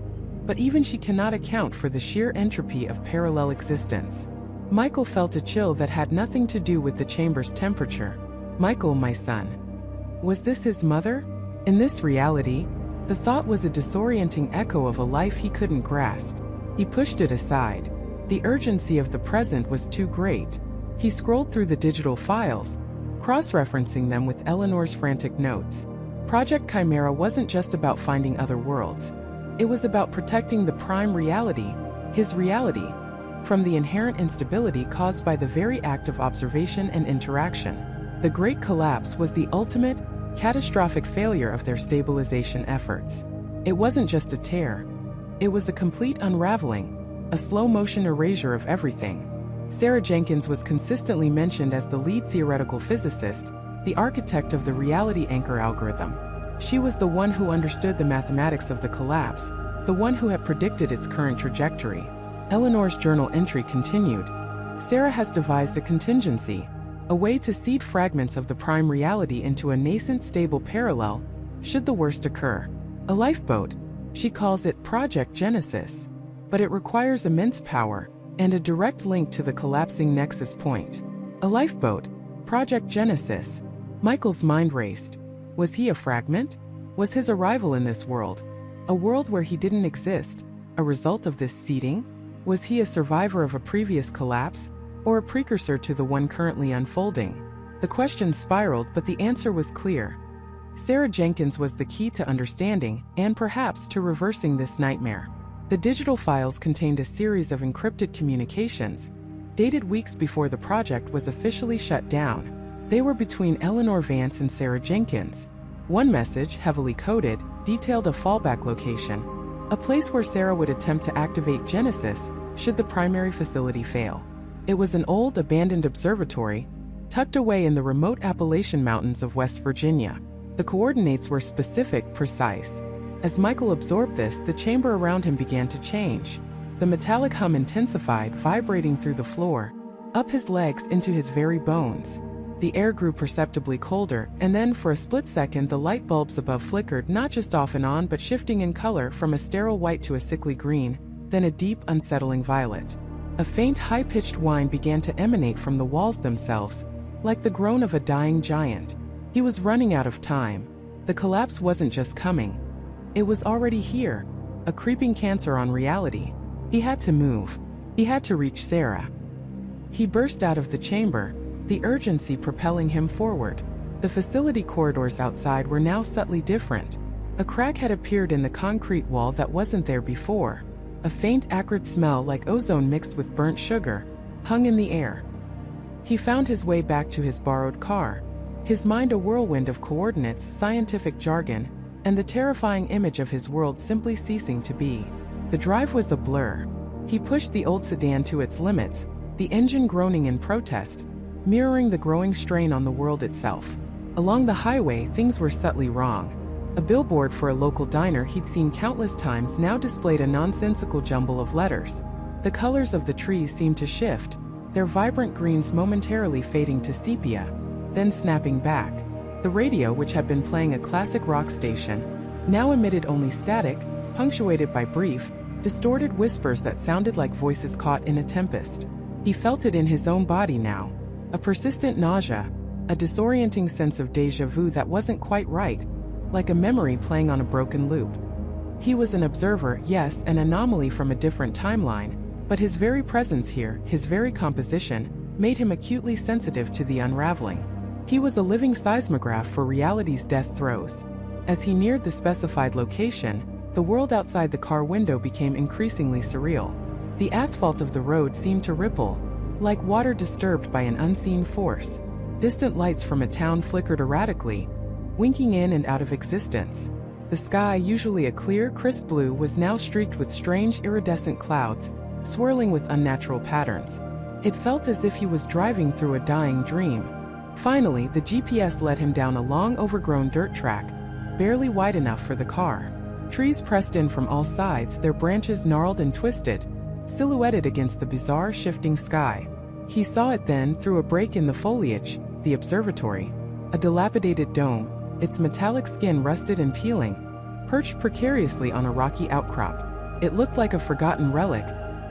but even she cannot account for the sheer entropy of parallel existence. Michael felt a chill that had nothing to do with the chamber's temperature. Michael, my son. Was this his mother? In this reality, the thought was a disorienting echo of a life he couldn't grasp. He pushed it aside. The urgency of the present was too great. He scrolled through the digital files, cross-referencing them with Eleanor's frantic notes. Project Chimera wasn't just about finding other worlds. It was about protecting the prime reality, his reality, from the inherent instability caused by the very act of observation and interaction. The Great Collapse was the ultimate, catastrophic failure of their stabilization efforts. It wasn't just a tear. It was a complete unraveling, a slow-motion erasure of everything. Sarah Jenkins was consistently mentioned as the lead theoretical physicist, the architect of the reality anchor algorithm. She was the one who understood the mathematics of the collapse, the one who had predicted its current trajectory. Eleanor's journal entry continued. Sarah has devised a contingency, a way to seed fragments of the prime reality into a nascent stable parallel, should the worst occur. A lifeboat. She calls it Project Genesis. But it requires immense power and a direct link to the collapsing nexus point. A lifeboat. Project Genesis. Michael's mind raced. Was he a fragment? Was his arrival in this world, a world where he didn't exist, a result of this seeding? Was he a survivor of a previous collapse, or a precursor to the one currently unfolding? The question spiraled, but the answer was clear. Sarah Jenkins was the key to understanding, and perhaps to reversing this nightmare. The digital files contained a series of encrypted communications, dated weeks before the project was officially shut down. They were between Eleanor Vance and Sarah Jenkins. One message, heavily coded, detailed a fallback location, a place where Sarah would attempt to activate Genesis should the primary facility fail. It was an old, abandoned observatory, tucked away in the remote Appalachian Mountains of West Virginia. The coordinates were specific, precise. As Michael absorbed this, the chamber around him began to change. The metallic hum intensified, vibrating through the floor, up his legs into his very bones. The air grew perceptibly colder, and then for a split second the light bulbs above flickered, not just off and on but shifting in color from a sterile white to a sickly green, then a deep, unsettling violet. A faint, high-pitched whine began to emanate from the walls themselves, like the groan of a dying giant. He was running out of time. The collapse wasn't just coming. It was already here, a creeping cancer on reality. He had to move. He had to reach Sarah. He burst out of the chamber, the urgency propelling him forward. The facility corridors outside were now subtly different. A crack had appeared in the concrete wall that wasn't there before. A faint acrid smell like ozone mixed with burnt sugar hung in the air. He found his way back to his borrowed car, his mind a whirlwind of coordinates, scientific jargon, and the terrifying image of his world simply ceasing to be. The drive was a blur. He pushed the old sedan to its limits, the engine groaning in protest, mirroring the growing strain on the world itself. Along the highway, things were subtly wrong. A billboard for a local diner he'd seen countless times now displayed a nonsensical jumble of letters. The colors of the trees seemed to shift, their vibrant greens momentarily fading to sepia, then snapping back. The radio, which had been playing a classic rock station, now emitted only static, punctuated by brief, distorted whispers that sounded like voices caught in a tempest. He felt it in his own body now. A persistent nausea, a disorienting sense of déjà vu that wasn't quite right, like a memory playing on a broken loop. He was an observer, yes, an anomaly from a different timeline, but his very presence here, his very composition, made him acutely sensitive to the unraveling. He was a living seismograph for reality's death throes. As he neared the specified location, the world outside the car window became increasingly surreal. The asphalt of the road seemed to ripple, like water disturbed by an unseen force. Distant lights from a town flickered erratically, winking in and out of existence. The sky, usually a clear, crisp blue, was now streaked with strange, iridescent clouds, swirling with unnatural patterns. It felt as if he was driving through a dying dream. Finally, the GPS led him down a long, overgrown dirt track, barely wide enough for the car. Trees pressed in from all sides, their branches gnarled and twisted, silhouetted against the bizarre, shifting sky. He saw it then, through a break in the foliage, the observatory. A dilapidated dome, its metallic skin rusted and peeling, perched precariously on a rocky outcrop. It looked like a forgotten relic,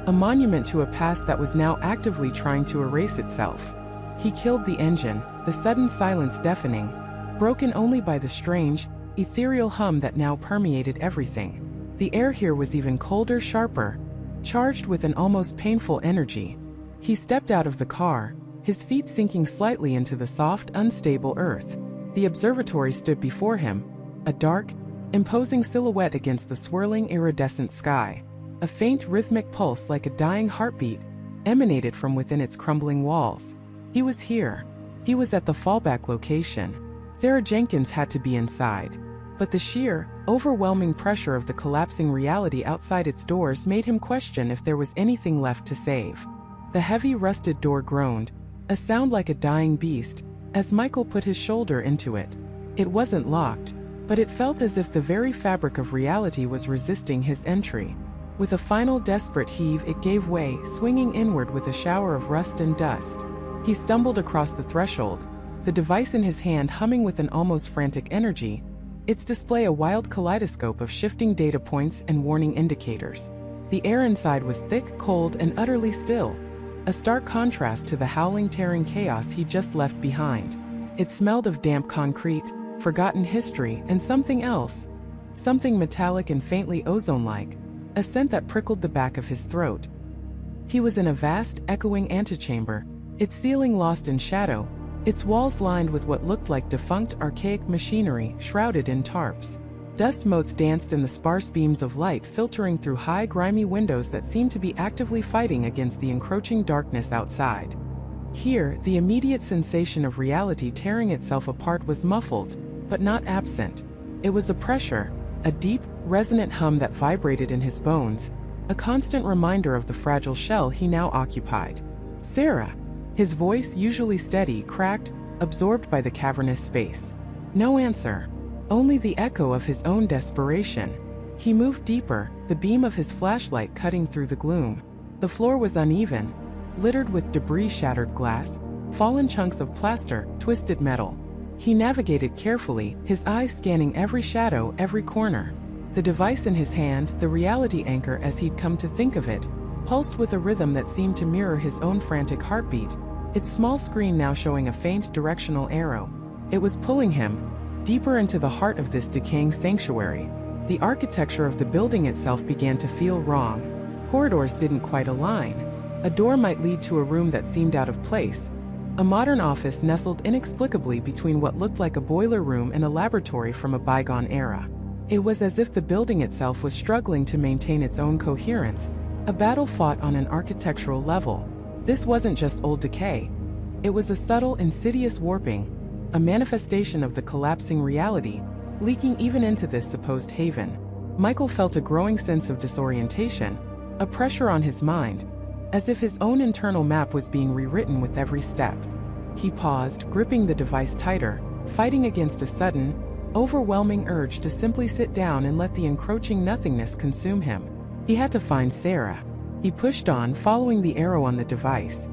a monument to a past that was now actively trying to erase itself. He killed the engine, the sudden silence deafening, broken only by the strange, ethereal hum that now permeated everything. The air here was even colder, sharper, charged with an almost painful energy. He stepped out of the car, his feet sinking slightly into the soft, unstable earth. The observatory stood before him, a dark, imposing silhouette against the swirling, iridescent sky. A faint, rhythmic pulse like a dying heartbeat emanated from within its crumbling walls. He was here. He was at the fallback location. Sarah Jenkins had to be inside. But the sheer, overwhelming pressure of the collapsing reality outside its doors made him question if there was anything left to save. The heavy rusted door groaned, a sound like a dying beast, as Michael put his shoulder into it. It wasn't locked, but it felt as if the very fabric of reality was resisting his entry. With a final desperate heave, it gave way, swinging inward with a shower of rust and dust. He stumbled across the threshold, the device in his hand humming with an almost frantic energy, its display a wild kaleidoscope of shifting data points and warning indicators. The air inside was thick, cold, and utterly still, a stark contrast to the howling, tearing chaos he'd just left behind. It smelled of damp concrete, forgotten history, and something else. Something metallic and faintly ozone-like, a scent that prickled the back of his throat. He was in a vast, echoing antechamber, its ceiling lost in shadow, its walls lined with what looked like defunct, archaic machinery shrouded in tarps. Dust motes danced in the sparse beams of light filtering through high, grimy windows that seemed to be actively fighting against the encroaching darkness outside. Here, the immediate sensation of reality tearing itself apart was muffled, but not absent. It was a pressure, a deep, resonant hum that vibrated in his bones, a constant reminder of the fragile shell he now occupied. "Sarah!" His voice, usually steady, cracked, absorbed by the cavernous space. No answer. Only the echo of his own desperation. He moved deeper, the beam of his flashlight cutting through the gloom. The floor was uneven, littered with debris, shattered glass, fallen chunks of plaster, twisted metal. He navigated carefully, his eyes scanning every shadow, every corner. The device in his hand, the reality anchor as he'd come to think of it, pulsed with a rhythm that seemed to mirror his own frantic heartbeat, its small screen now showing a faint directional arrow. It was pulling him deeper into the heart of this decaying sanctuary. The architecture of the building itself began to feel wrong. Corridors didn't quite align. A door might lead to a room that seemed out of place. A modern office nestled inexplicably between what looked like a boiler room and a laboratory from a bygone era. It was as if the building itself was struggling to maintain its own coherence, a battle fought on an architectural level. This wasn't just old decay. It was a subtle, insidious warping, a manifestation of the collapsing reality, leaking even into this supposed haven. Michael felt a growing sense of disorientation, a pressure on his mind, as if his own internal map was being rewritten with every step. He paused, gripping the device tighter, fighting against a sudden, overwhelming urge to simply sit down and let the encroaching nothingness consume him. He had to find Sarah. He pushed on, following the arrow on the device.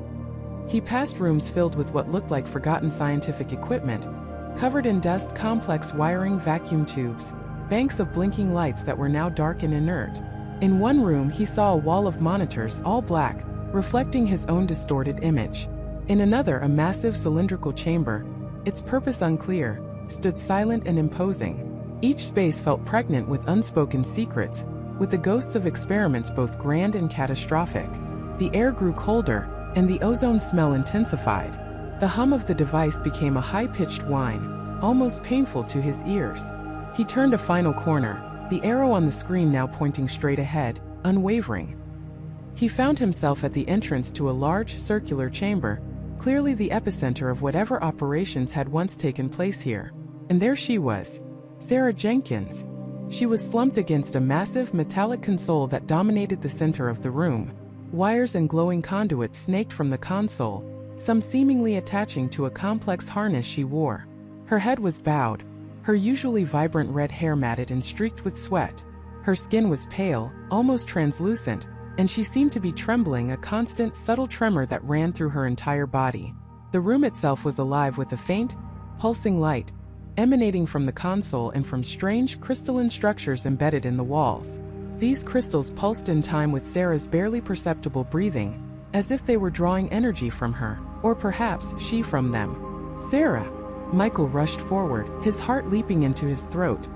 He passed rooms filled with what looked like forgotten scientific equipment, covered in dust, complex wiring, vacuum tubes, banks of blinking lights that were now dark and inert. In one room, he saw a wall of monitors, all black, reflecting his own distorted image. In another, a massive cylindrical chamber, its purpose unclear, stood silent and imposing. Each space felt pregnant with unspoken secrets, with the ghosts of experiments both grand and catastrophic. The air grew colder, and the ozone smell intensified. The hum of the device became a high-pitched whine, almost painful to his ears. He turned a final corner, the arrow on the screen now pointing straight ahead, unwavering. He found himself at the entrance to a large, circular chamber, clearly the epicenter of whatever operations had once taken place here. And there she was, Sarah Jenkins. She was slumped against a massive metallic console that dominated the center of the room. Wires and glowing conduits snaked from the console, some seemingly attaching to a complex harness she wore. Her head was bowed, her usually vibrant red hair matted and streaked with sweat. Her skin was pale, almost translucent, and she seemed to be trembling, a constant, subtle tremor that ran through her entire body. The room itself was alive with a faint, pulsing light, emanating from the console and from strange, crystalline structures embedded in the walls. These crystals pulsed in time with Sarah's barely perceptible breathing, as if they were drawing energy from her, or perhaps she from them. "Sarah!" Michael rushed forward, his heart leaping into his throat.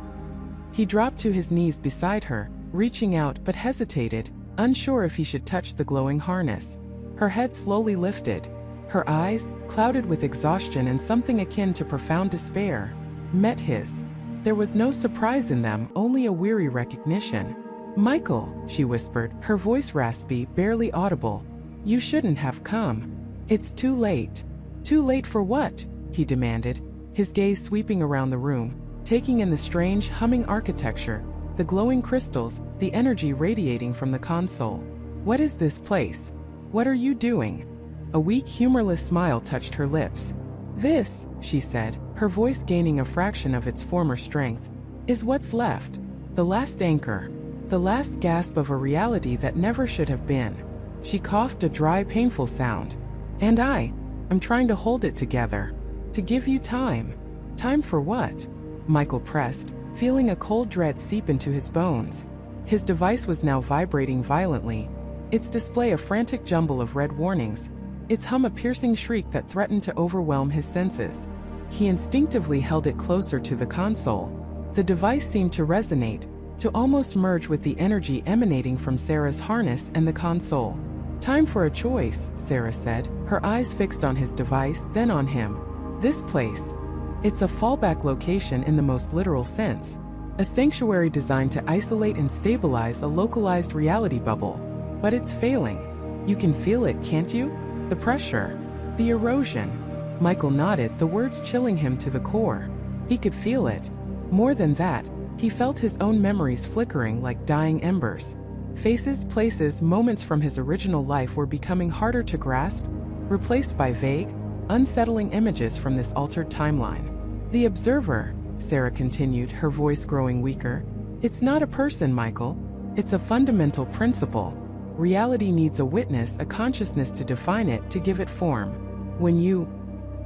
He dropped to his knees beside her, reaching out but hesitated, unsure if he should touch the glowing harness. Her head slowly lifted. Her eyes, clouded with exhaustion and something akin to profound despair, met his. There was no surprise in them, only a weary recognition. "Michael," she whispered, her voice raspy, barely audible. "You shouldn't have come. It's too late." "Too late for what?" he demanded, his gaze sweeping around the room, taking in the strange, humming architecture, the glowing crystals, the energy radiating from the console. "What is this place?" What are you doing? A weak, humorless smile touched her lips. This, she said, her voice gaining a fraction of its former strength, is what's left. The last anchor. The last gasp of a reality that never should have been. She coughed a dry, painful sound. And I'm trying to hold it together. To give you time. Time for what? Michael pressed, feeling a cold dread seep into his bones. His device was now vibrating violently, its display a frantic jumble of red warnings, its hum a piercing shriek that threatened to overwhelm his senses. He instinctively held it closer to the console. The device seemed to resonate, to almost merge with the energy emanating from Sarah's harness and the console. Time for a choice, Sarah said, her eyes fixed on his device, then on him. This place. It's a fallback location in the most literal sense. A sanctuary designed to isolate and stabilize a localized reality bubble. But it's failing. You can feel it, can't you? The pressure. The erosion. Michael nodded, the words chilling him to the core. He could feel it. More than that, he felt his own memories flickering like dying embers. Faces, places, moments from his original life were becoming harder to grasp, replaced by vague, unsettling images from this altered timeline. The observer, Sarah continued, her voice growing weaker. It's not a person, Michael. It's a fundamental principle. Reality needs a witness, a consciousness to define it, to give it form. When you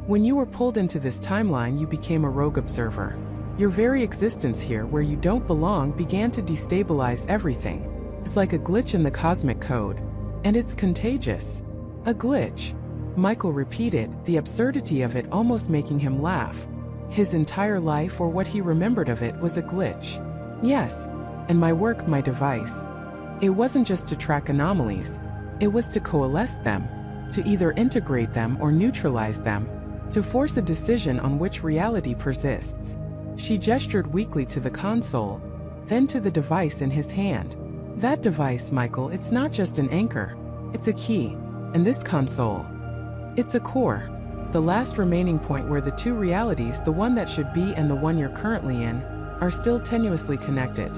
were pulled into this timeline, you became a rogue observer. Your very existence here, where you don't belong, began to destabilize everything. It's like a glitch in the cosmic code. And it's contagious. A glitch. Michael repeated, the absurdity of it almost making him laugh. His entire life, or what he remembered of it, was a glitch. Yes, and my work, my device. It wasn't just to track anomalies. It was to coalesce them, to either integrate them or neutralize them, to force a decision on which reality persists. She gestured weakly to the console, then to the device in his hand. That device, Michael, it's not just an anchor. It's a key. And this console, it's a core. The last remaining point where the two realities, the one that should be and the one you're currently in, are still tenuously connected.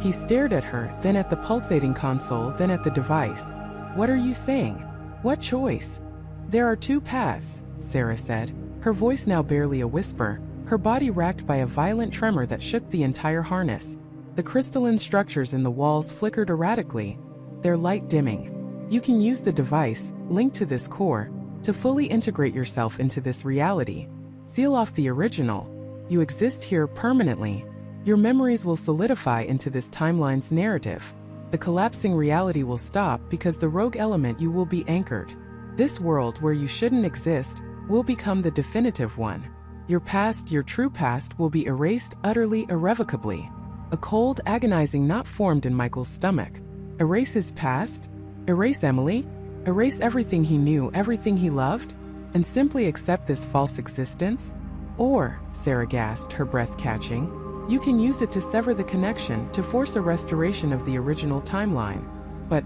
He stared at her, then at the pulsating console, then at the device. What are you saying? What choice? There are two paths, Sarah said, her voice now barely a whisper, her body racked by a violent tremor that shook the entire harness. The crystalline structures in the walls flickered erratically, their light dimming. You can use the device, linked to this core, to fully integrate yourself into this reality. Seal off the original. You exist here permanently. Your memories will solidify into this timeline's narrative. The collapsing reality will stop because the rogue element you will be anchored. This world where you shouldn't exist will become the definitive one. Your past, your true past, will be erased utterly, irrevocably. A cold, agonizing knot formed in Michael's stomach. Erase his past? Erase Emily? Erase everything he knew, everything he loved? And simply accept this false existence? Or, Sarah gasped, her breath catching, you can use it to sever the connection, to force a restoration of the original timeline. But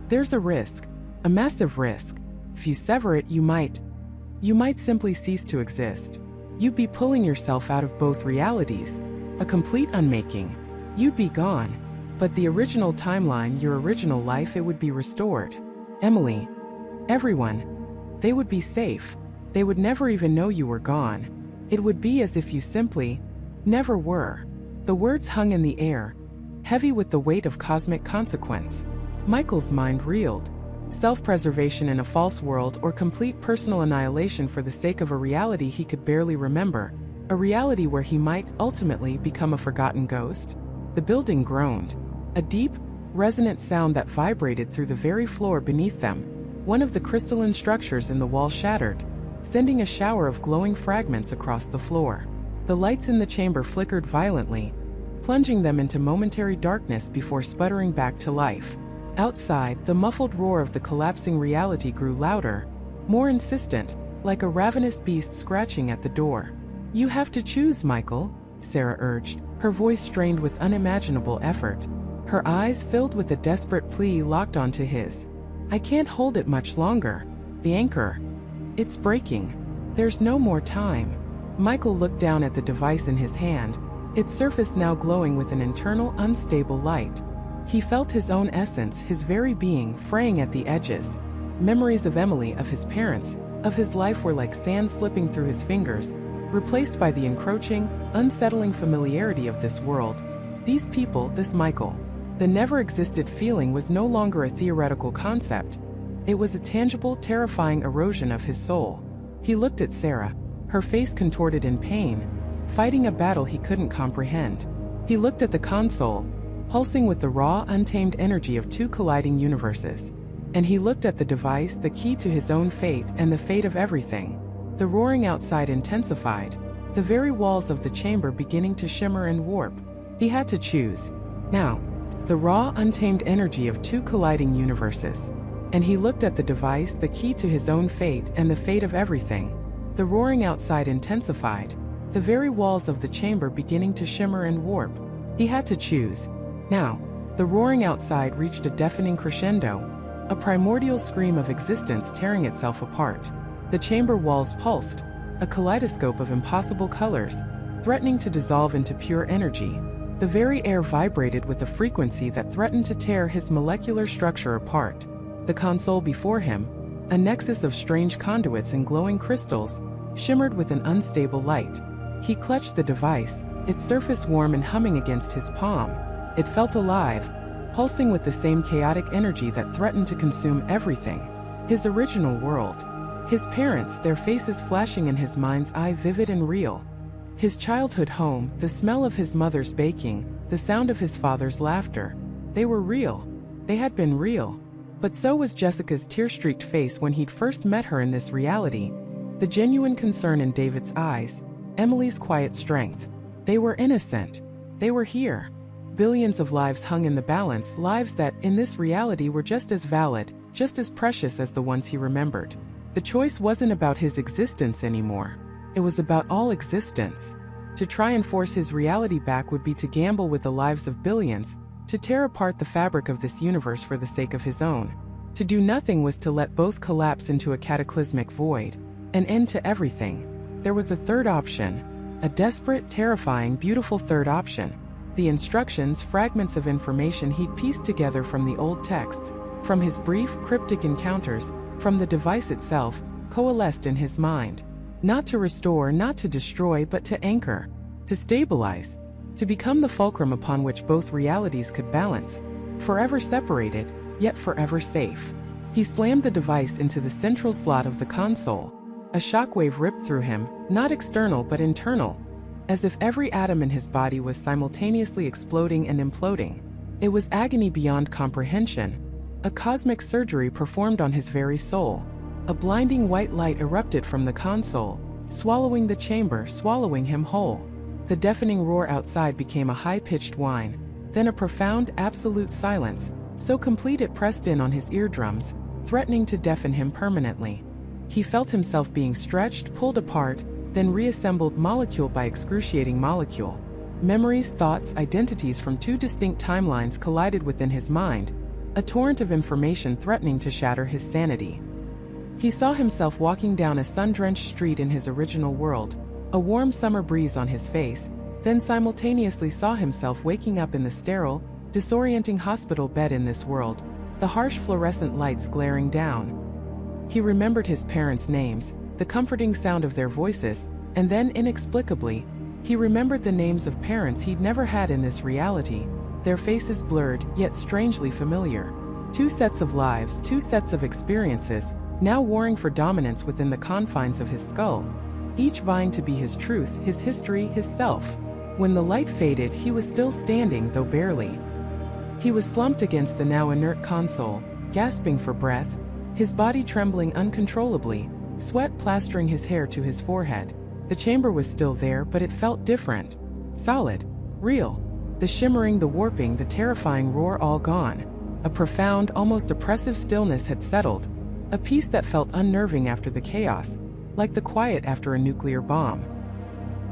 there's a risk, a massive risk. If you sever it, you might simply cease to exist. You'd be pulling yourself out of both realities, a complete unmaking. You'd be gone. But the original timeline, your original life, it would be restored. Emily, everyone, they would be safe. They would never even know you were gone. It would be as if you simply never were. The words hung in the air, heavy with the weight of cosmic consequence. Michael's mind reeled. Self-preservation in a false world, or complete personal annihilation for the sake of a reality he could barely remember, a reality where he might ultimately become a forgotten ghost. The building groaned. A deep, resonant sound that vibrated through the very floor beneath them. One of the crystalline structures in the wall shattered, sending a shower of glowing fragments across the floor. The lights in the chamber flickered violently, plunging them into momentary darkness before sputtering back to life. Outside, the muffled roar of the collapsing reality grew louder, more insistent, like a ravenous beast scratching at the door. You have to choose, Michael, Sarah urged, her voice strained with unimaginable effort. Her eyes, filled with a desperate plea, locked onto his. I can't hold it much longer. The anchor. It's breaking. There's no more time. Michael looked down at the device in his hand, its surface now glowing with an internal, unstable light. He felt his own essence, his very being, fraying at the edges. Memories of Emily, of his parents, of his life were like sand slipping through his fingers, replaced by the encroaching, unsettling familiarity of this world. These people, this Michael. The never-existed feeling was no longer a theoretical concept. It was a tangible, terrifying erosion of his soul. He looked at Sarah, her face contorted in pain, fighting a battle he couldn't comprehend. He looked at the console, pulsing with the raw, untamed energy of two colliding universes. And he looked at the device, the key to his own fate and the fate of everything. The roaring outside intensified, the very walls of the chamber beginning to shimmer and warp. He had to choose. Now, the raw, untamed energy of two colliding universes. And he looked at the device, the key to his own fate and the fate of everything. The roaring outside intensified, the very walls of the chamber beginning to shimmer and warp. He had to choose. Now, the roaring outside reached a deafening crescendo, a primordial scream of existence tearing itself apart. The chamber walls pulsed, a kaleidoscope of impossible colors, threatening to dissolve into pure energy. The very air vibrated with a frequency that threatened to tear his molecular structure apart. The console before him, a nexus of strange conduits and glowing crystals, shimmered with an unstable light. He clutched the device, its surface warm and humming against his palm. It felt alive, pulsing with the same chaotic energy that threatened to consume everything. His original world. His parents, their faces flashing in his mind's eye vivid and real. His childhood home, the smell of his mother's baking, the sound of his father's laughter. They were real. They had been real. But so was Jessica's tear-streaked face when he'd first met her in this reality. The genuine concern in David's eyes, Emily's quiet strength. They were innocent. They were here. Billions of lives hung in the balance, lives that, in this reality, were just as valid, just as precious as the ones he remembered. The choice wasn't about his existence anymore. It was about all existence. To try and force his reality back would be to gamble with the lives of billions, to tear apart the fabric of this universe for the sake of his own. To do nothing was to let both collapse into a cataclysmic void, an end to everything. There was a third option, a desperate, terrifying, beautiful third option. The instructions, fragments of information he'd pieced together from the old texts, from his brief, cryptic encounters, from the device itself, coalesced in his mind. Not to restore, not to destroy, but to anchor, to stabilize, to become the fulcrum upon which both realities could balance, forever separated, yet forever safe. He slammed the device into the central slot of the console. A shockwave ripped through him, not external but internal, as if every atom in his body was simultaneously exploding and imploding. It was agony beyond comprehension, a cosmic surgery performed on his very soul. A blinding white light erupted from the console, swallowing the chamber, swallowing him whole. The deafening roar outside became a high-pitched whine, then a profound, absolute silence, so complete it pressed in on his eardrums, threatening to deafen him permanently. He felt himself being stretched, pulled apart, then reassembled molecule by excruciating molecule. Memories, thoughts, identities from two distinct timelines collided within his mind, a torrent of information threatening to shatter his sanity. He saw himself walking down a sun-drenched street in his original world, a warm summer breeze on his face, then simultaneously saw himself waking up in the sterile, disorienting hospital bed in this world, the harsh fluorescent lights glaring down. He remembered his parents' names, the comforting sound of their voices, and then inexplicably, he remembered the names of parents he'd never had in this reality, their faces blurred, yet strangely familiar. Two sets of lives, two sets of experiences, now warring for dominance within the confines of his skull, each vying to be his truth, his history, his self. When the light faded, he was still standing, though barely. He was slumped against the now inert console, gasping for breath, his body trembling uncontrollably, sweat plastering his hair to his forehead. The chamber was still there, but it felt different. Solid. Real. The shimmering, the warping, the terrifying roar all gone. A profound, almost oppressive stillness had settled, a peace that felt unnerving after the chaos, like the quiet after a nuclear bomb.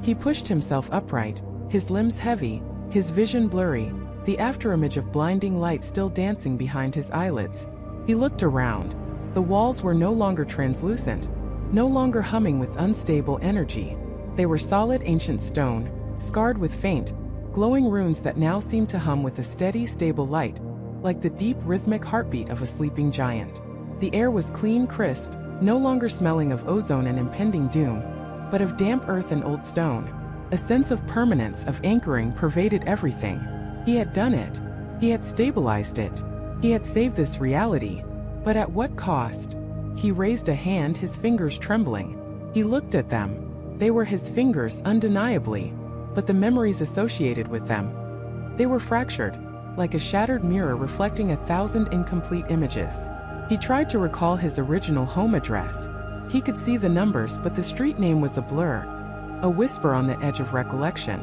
He pushed himself upright, his limbs heavy, his vision blurry, the afterimage of blinding light still dancing behind his eyelids. He looked around. The walls were no longer translucent, no longer humming with unstable energy. They were solid ancient stone, scarred with faint, glowing runes that now seemed to hum with a steady, stable light, like the deep rhythmic heartbeat of a sleeping giant. The air was clean, crisp, no longer smelling of ozone and impending doom, but of damp earth and old stone. A sense of permanence, of anchoring, pervaded everything. He had done it. He had stabilized it. He had saved this reality. But at what cost? He raised a hand, his fingers trembling. He looked at them. They were his fingers, undeniably, but the memories associated with them. They were fractured, like a shattered mirror reflecting 1,000 incomplete images. He tried to recall his original home address. He could see the numbers, but the street name was a blur, a whisper on the edge of recollection.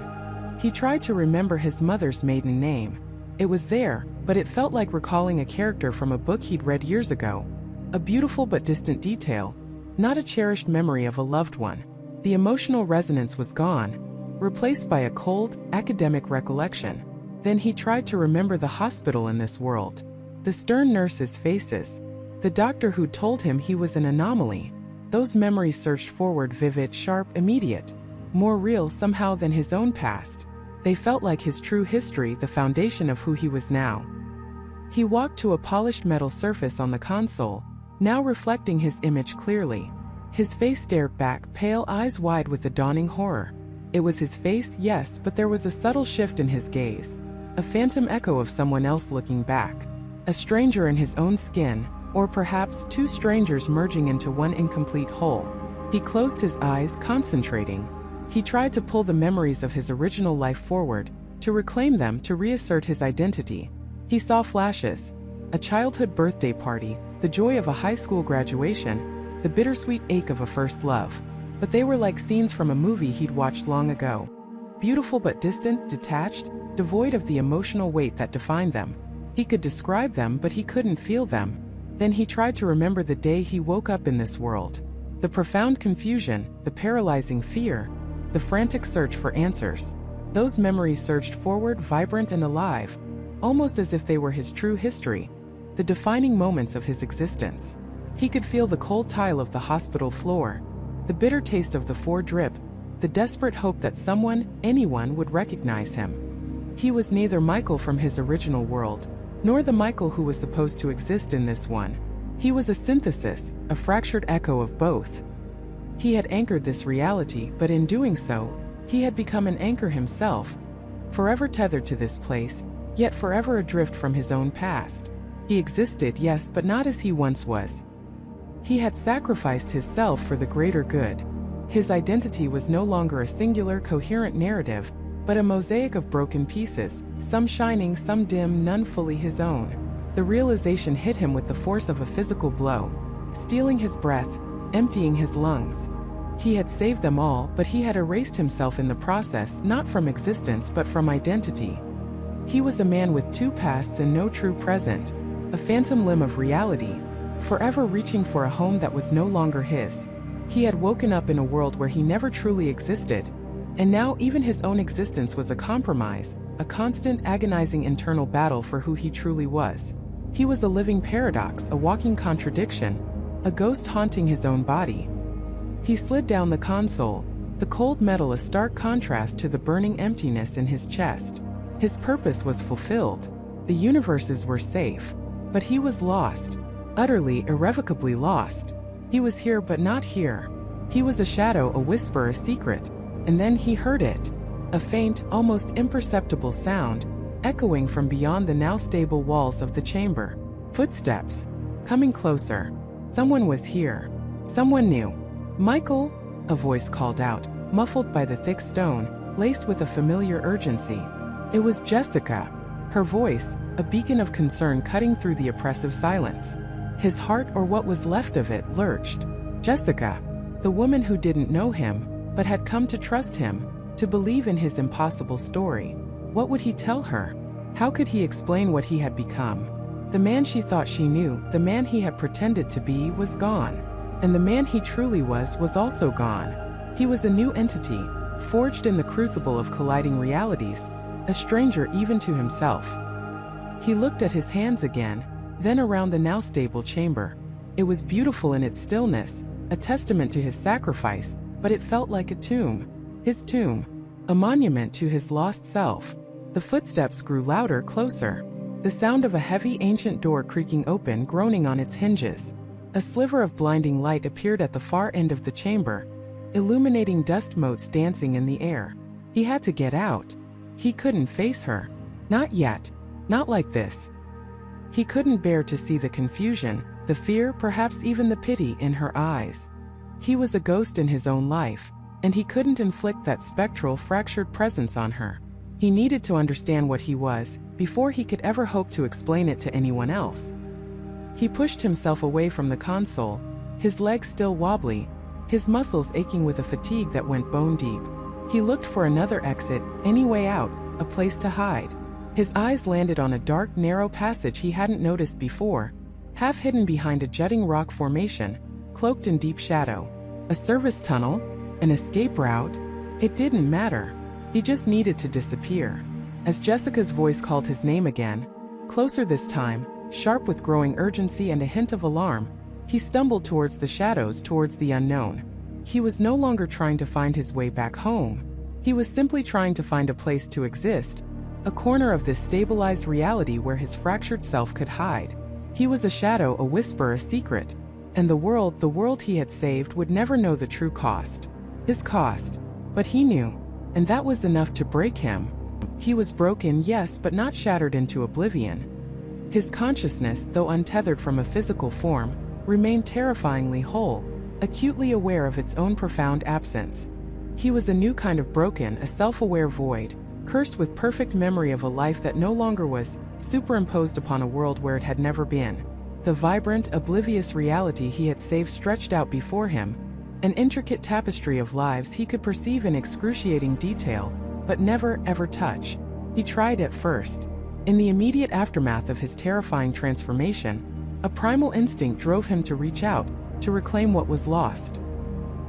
He tried to remember his mother's maiden name. It was there, but it felt like recalling a character from a book he'd read years ago. A beautiful but distant detail, not a cherished memory of a loved one. The emotional resonance was gone, replaced by a cold, academic recollection. Then he tried to remember the hospital in this world. The stern nurses' faces. The doctor who told him he was an anomaly. Those memories surged forward, vivid, sharp, immediate. More real somehow than his own past. They felt like his true history, the foundation of who he was now. He walked to a polished metal surface on the console, now reflecting his image clearly. His face stared back, pale, eyes wide with the dawning horror. It was his face, yes, but there was a subtle shift in his gaze. A phantom echo of someone else looking back. A stranger in his own skin, or perhaps two strangers merging into one incomplete whole. He closed his eyes, concentrating. He tried to pull the memories of his original life forward, to reclaim them, to reassert his identity. He saw flashes. A childhood birthday party, the joy of a high school graduation, the bittersweet ache of a first love. But they were like scenes from a movie he'd watched long ago. Beautiful but distant, detached, devoid of the emotional weight that defined them. He could describe them, but he couldn't feel them. Then he tried to remember the day he woke up in this world. The profound confusion, the paralyzing fear, the frantic search for answers. Those memories surged forward, vibrant and alive, almost as if they were his true history, the defining moments of his existence. He could feel the cold tile of the hospital floor, the bitter taste of the four drip, the desperate hope that someone, anyone, would recognize him. He was neither Michael from his original world, nor the Michael who was supposed to exist in this one. He was a synthesis, a fractured echo of both. He had anchored this reality, but in doing so, he had become an anchor himself, forever tethered to this place, yet forever adrift from his own past. He existed, yes, but not as he once was. He had sacrificed his self for the greater good. His identity was no longer a singular, coherent narrative, but a mosaic of broken pieces, some shining, some dim, none fully his own. The realization hit him with the force of a physical blow, stealing his breath, emptying his lungs. He had saved them all, but he had erased himself in the process, not from existence but from identity. He was a man with two pasts and no true present, a phantom limb of reality, forever reaching for a home that was no longer his. He had woken up in a world where he never truly existed, and now even his own existence was a compromise, a constant, agonizing internal battle for who he truly was. He was a living paradox, a walking contradiction, a ghost haunting his own body. He slid down the console, the cold metal a stark contrast to the burning emptiness in his chest. His purpose was fulfilled. The universes were safe. But he was lost. Utterly, irrevocably lost. He was here but not here. He was a shadow, a whisper, a secret. And then he heard it. A faint, almost imperceptible sound, echoing from beyond the now stable walls of the chamber. Footsteps. Coming closer. Someone was here. Someone new. "Michael," a voice called out, muffled by the thick stone, laced with a familiar urgency. It was Jessica. Her voice, a beacon of concern cutting through the oppressive silence. His heart, or what was left of it, lurched. Jessica. The woman who didn't know him, but had come to trust him, to believe in his impossible story. What would he tell her? How could he explain what he had become? The man she thought she knew, the man he had pretended to be, was gone. And the man he truly was also gone. He was a new entity, forged in the crucible of colliding realities, a stranger even to himself. He looked at his hands again, then around the now stable chamber. It was beautiful in its stillness, a testament to his sacrifice, but it felt like a tomb. His tomb, a monument to his lost self. The footsteps grew louder, closer. The sound of a heavy ancient door creaking open, groaning on its hinges. A sliver of blinding light appeared at the far end of the chamber, illuminating dust motes dancing in the air. He had to get out. He couldn't face her. Not yet. Not like this. He couldn't bear to see the confusion, the fear, perhaps even the pity in her eyes. He was a ghost in his own life, and he couldn't inflict that spectral, fractured presence on her. He needed to understand what he was, before he could ever hope to explain it to anyone else. He pushed himself away from the console, his legs still wobbly, his muscles aching with a fatigue that went bone deep. He looked for another exit, any way out, a place to hide. His eyes landed on a dark, narrow passage he hadn't noticed before, half hidden behind a jutting rock formation, cloaked in deep shadow. A service tunnel? An escape route? It didn't matter. He just needed to disappear. As Jessica's voice called his name again, closer this time, sharp with growing urgency and a hint of alarm, he stumbled towards the shadows, towards the unknown. He was no longer trying to find his way back home. He was simply trying to find a place to exist, a corner of this stabilized reality where his fractured self could hide. He was a shadow, a whisper, a secret. And the world he had saved would never know the true cost. His cost. But he knew. And that was enough to break him. He was broken, yes, but not shattered into oblivion. His consciousness, though untethered from a physical form, remained terrifyingly whole, acutely aware of its own profound absence. He was a new kind of broken, a self-aware void, cursed with perfect memory of a life that no longer was, superimposed upon a world where it had never been. The vibrant, oblivious reality he had saved stretched out before him, an intricate tapestry of lives he could perceive in excruciating detail, but never, ever touch. He tried at first. In the immediate aftermath of his terrifying transformation, a primal instinct drove him to reach out, to reclaim what was lost.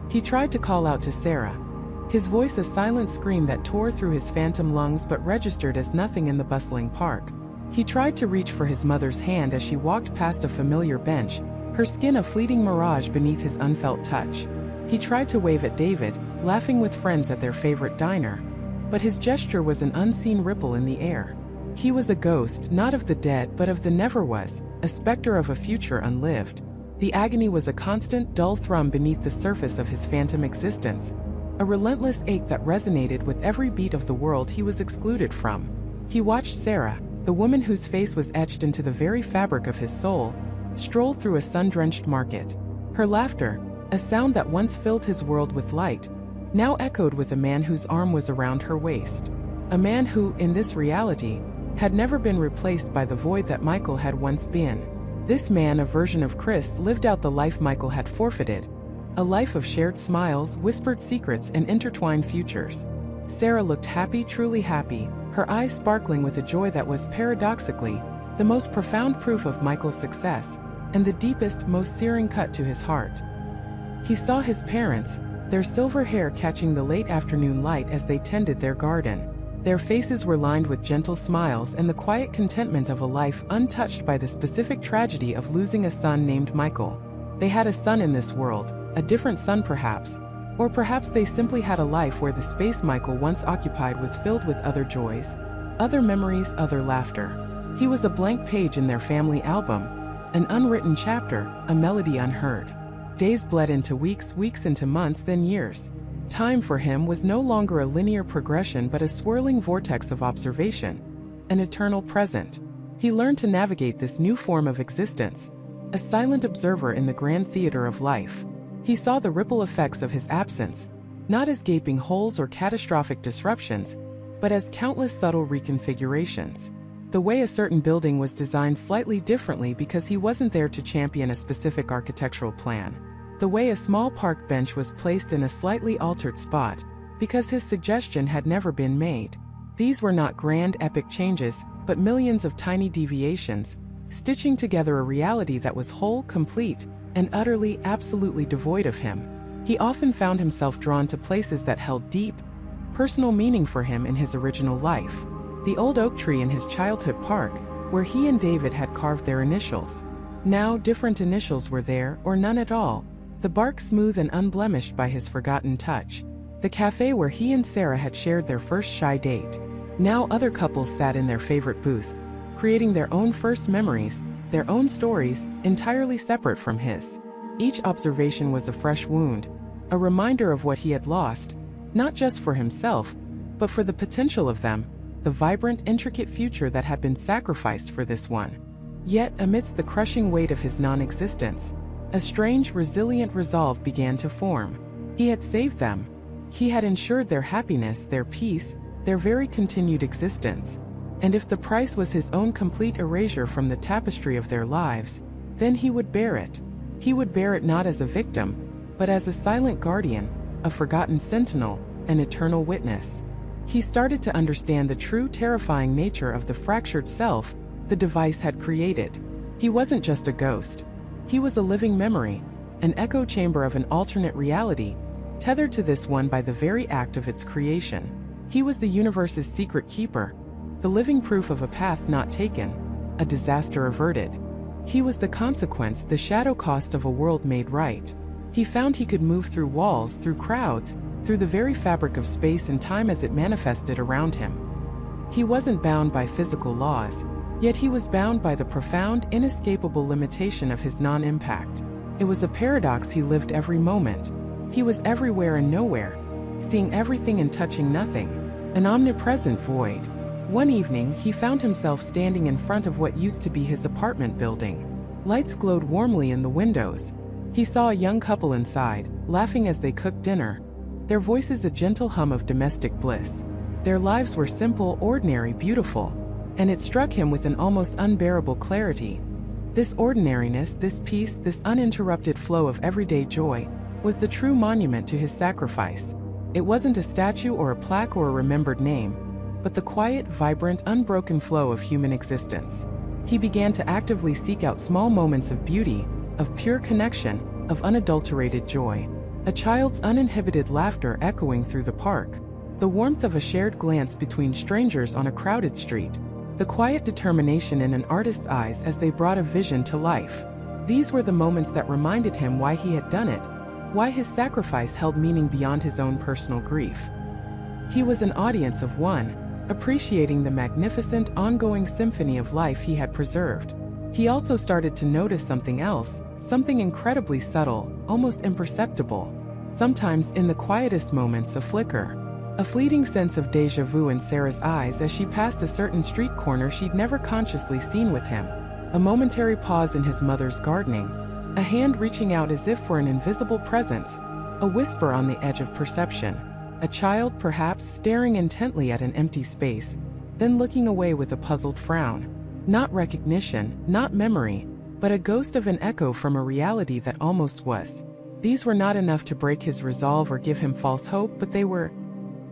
He tried to call out to Sarah, his voice a silent scream that tore through his phantom lungs but registered as nothing in the bustling park. He tried to reach for his mother's hand as she walked past a familiar bench, her skin a fleeting mirage beneath his unfelt touch. He tried to wave at David, laughing with friends at their favorite diner. But his gesture was an unseen ripple in the air. He was a ghost, not of the dead but of the never-was, a specter of a future unlived. The agony was a constant, dull thrum beneath the surface of his phantom existence, a relentless ache that resonated with every beat of the world he was excluded from. He watched Sarah, the woman whose face was etched into the very fabric of his soul, stroll through a sun-drenched market. Her laughter, a sound that once filled his world with light, now echoed with a man whose arm was around her waist. A man who, in this reality, had never been replaced by the void that Michael had once been. This man, a version of Chris, lived out the life Michael had forfeited, a life of shared smiles, whispered secrets, and intertwined futures. Sarah looked happy, truly happy, her eyes sparkling with a joy that was, paradoxically, the most profound proof of Michael's success, and the deepest, most searing cut to his heart. He saw his parents, their silver hair catching the late afternoon light as they tended their garden. Their faces were lined with gentle smiles and the quiet contentment of a life untouched by the specific tragedy of losing a son named Michael. They had a son in this world, a different son perhaps, or perhaps they simply had a life where the space Michael once occupied was filled with other joys, other memories, other laughter. He was a blank page in their family album, an unwritten chapter, a melody unheard. Days bled into weeks, weeks into months, then years. Time for him was no longer a linear progression but a swirling vortex of observation, an eternal present. He learned to navigate this new form of existence, a silent observer in the grand theater of life. He saw the ripple effects of his absence, not as gaping holes or catastrophic disruptions, but as countless subtle reconfigurations. The way a certain building was designed slightly differently because he wasn't there to champion a specific architectural plan. The way a small park bench was placed in a slightly altered spot, because his suggestion had never been made. These were not grand, epic changes, but millions of tiny deviations, stitching together a reality that was whole, complete, and utterly, absolutely devoid of him. He often found himself drawn to places that held deep, personal meaning for him in his original life. The old oak tree in his childhood park, where he and David had carved their initials. Now different initials were there, or none at all, the bark smooth and unblemished by his forgotten touch. The cafe where he and Sarah had shared their first shy date. Now other couples sat in their favorite booth, creating their own first memories, their own stories, entirely separate from his. Each observation was a fresh wound, a reminder of what he had lost, not just for himself, but for the potential of them, the vibrant, intricate future that had been sacrificed for this one. Yet, amidst the crushing weight of his non-existence, a strange, resilient resolve began to form. He had saved them. He had ensured their happiness, their peace, their very continued existence. And if the price was his own complete erasure from the tapestry of their lives, then he would bear it. He would bear it not as a victim, but as a silent guardian, a forgotten sentinel, an eternal witness. He started to understand the true terrifying nature of the fractured self the device had created. He wasn't just a ghost. He was a living memory, an echo chamber of an alternate reality, tethered to this one by the very act of its creation. He was the universe's secret keeper, the living proof of a path not taken, a disaster averted. He was the consequence, the shadow cost of a world made right. He found he could move through walls, through crowds, through the very fabric of space and time as it manifested around him. He wasn't bound by physical laws, yet he was bound by the profound, inescapable limitation of his non-impact. It was a paradox. He lived every moment. He was everywhere and nowhere, seeing everything and touching nothing, an omnipresent void. One evening, he found himself standing in front of what used to be his apartment building. Lights glowed warmly in the windows. He saw a young couple inside, laughing as they cooked dinner, their voices a gentle hum of domestic bliss. Their lives were simple, ordinary, beautiful, and it struck him with an almost unbearable clarity. This ordinariness, this peace, this uninterrupted flow of everyday joy, was the true monument to his sacrifice. It wasn't a statue or a plaque or a remembered name, but the quiet, vibrant, unbroken flow of human existence. He began to actively seek out small moments of beauty, of pure connection, of unadulterated joy. A child's uninhibited laughter echoing through the park, the warmth of a shared glance between strangers on a crowded street, the quiet determination in an artist's eyes as they brought a vision to life. These were the moments that reminded him why he had done it, why his sacrifice held meaning beyond his own personal grief. He was an audience of one, appreciating the magnificent, ongoing symphony of life he had preserved. He also started to notice something else, something incredibly subtle, almost imperceptible. Sometimes in the quietest moments, a flicker, a fleeting sense of déjà vu in Sarah's eyes as she passed a certain street corner she'd never consciously seen with him. A momentary pause in his mother's gardening, a hand reaching out as if for an invisible presence, a whisper on the edge of perception. A child perhaps staring intently at an empty space, then looking away with a puzzled frown. Not recognition, not memory, but a ghost of an echo from a reality that almost was. These were not enough to break his resolve or give him false hope, but they were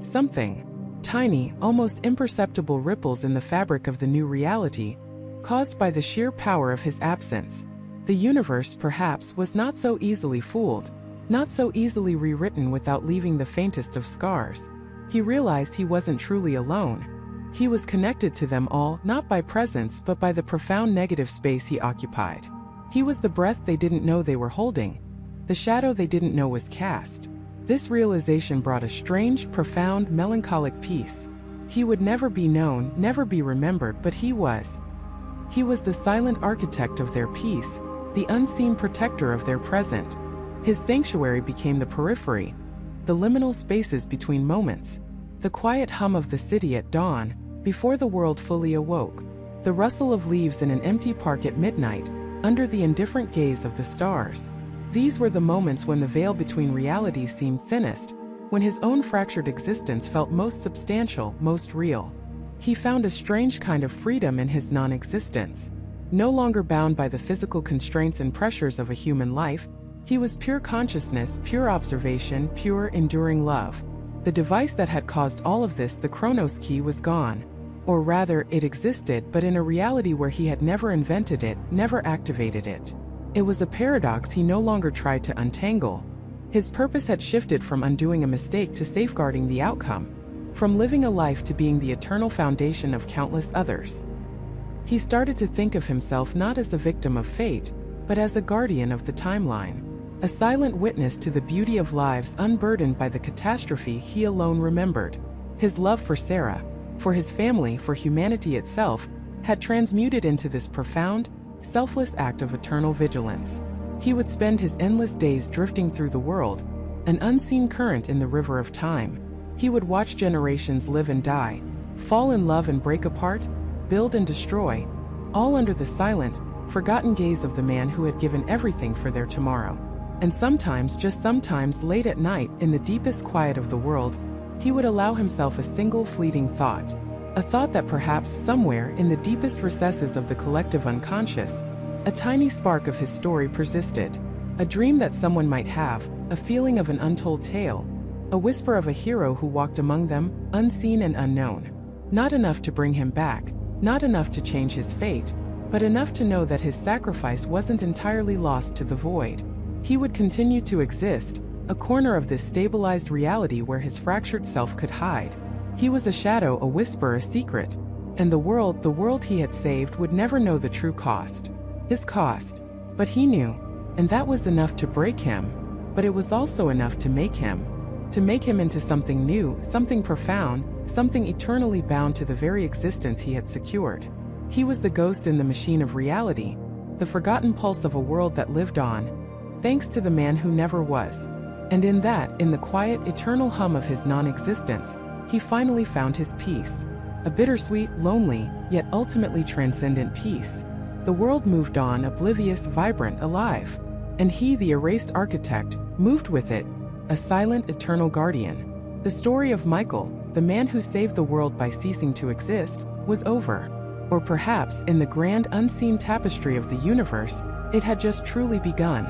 something. Tiny, almost imperceptible ripples in the fabric of the new reality, caused by the sheer power of his absence. The universe, perhaps, was not so easily fooled, not so easily rewritten without leaving the faintest of scars. He realized he wasn't truly alone. He was connected to them all, not by presence but by the profound negative space he occupied. He was the breath they didn't know they were holding, the shadow they didn't know was cast. This realization brought a strange, profound, melancholic peace. He would never be known, never be remembered, but he was. He was the silent architect of their peace, the unseen protector of their present. His sanctuary became the periphery, the liminal spaces between moments, the quiet hum of the city at dawn, before the world fully awoke, the rustle of leaves in an empty park at midnight, under the indifferent gaze of the stars. These were the moments when the veil between realities seemed thinnest, when his own fractured existence felt most substantial, most real. He found a strange kind of freedom in his non-existence. No longer bound by the physical constraints and pressures of a human life, he was pure consciousness, pure observation, pure enduring love. The device that had caused all of this, the Chronos key, was gone. Or rather, it existed, but in a reality where he had never invented it, never activated it. It was a paradox he no longer tried to untangle. His purpose had shifted from undoing a mistake to safeguarding the outcome, from living a life to being the eternal foundation of countless others. He started to think of himself not as a victim of fate, but as a guardian of the timeline, a silent witness to the beauty of lives unburdened by the catastrophe he alone remembered. His love for Sarah, for his family, for humanity itself, had transmuted into this profound, selfless act of eternal vigilance. He would spend his endless days drifting through the world, an unseen current in the river of time. He would watch generations live and die, fall in love and break apart, build and destroy, all under the silent, forgotten gaze of the man who had given everything for their tomorrow. And sometimes, just sometimes, late at night, in the deepest quiet of the world, he would allow himself a single fleeting thought. A thought that perhaps somewhere in the deepest recesses of the collective unconscious, a tiny spark of his story persisted. A dream that someone might have, a feeling of an untold tale, a whisper of a hero who walked among them, unseen and unknown. Not enough to bring him back, not enough to change his fate, but enough to know that his sacrifice wasn't entirely lost to the void. He would continue to exist, a corner of this stabilized reality where his fractured self could hide. He was a shadow, a whisper, a secret. And the world he had saved would never know the true cost. His cost. But he knew. And that was enough to break him. But it was also enough to make him. To make him into something new, something profound, something eternally bound to the very existence he had secured. He was the ghost in the machine of reality, the forgotten pulse of a world that lived on, thanks to the man who never was. And in the quiet, eternal hum of his non-existence, he finally found his peace. A bittersweet, lonely, yet ultimately transcendent peace. The world moved on, oblivious, vibrant, alive. And he, the erased architect, moved with it, a silent, eternal guardian. The story of Michael, the man who saved the world by ceasing to exist, was over. Or perhaps, in the grand unseen tapestry of the universe, it had just truly begun.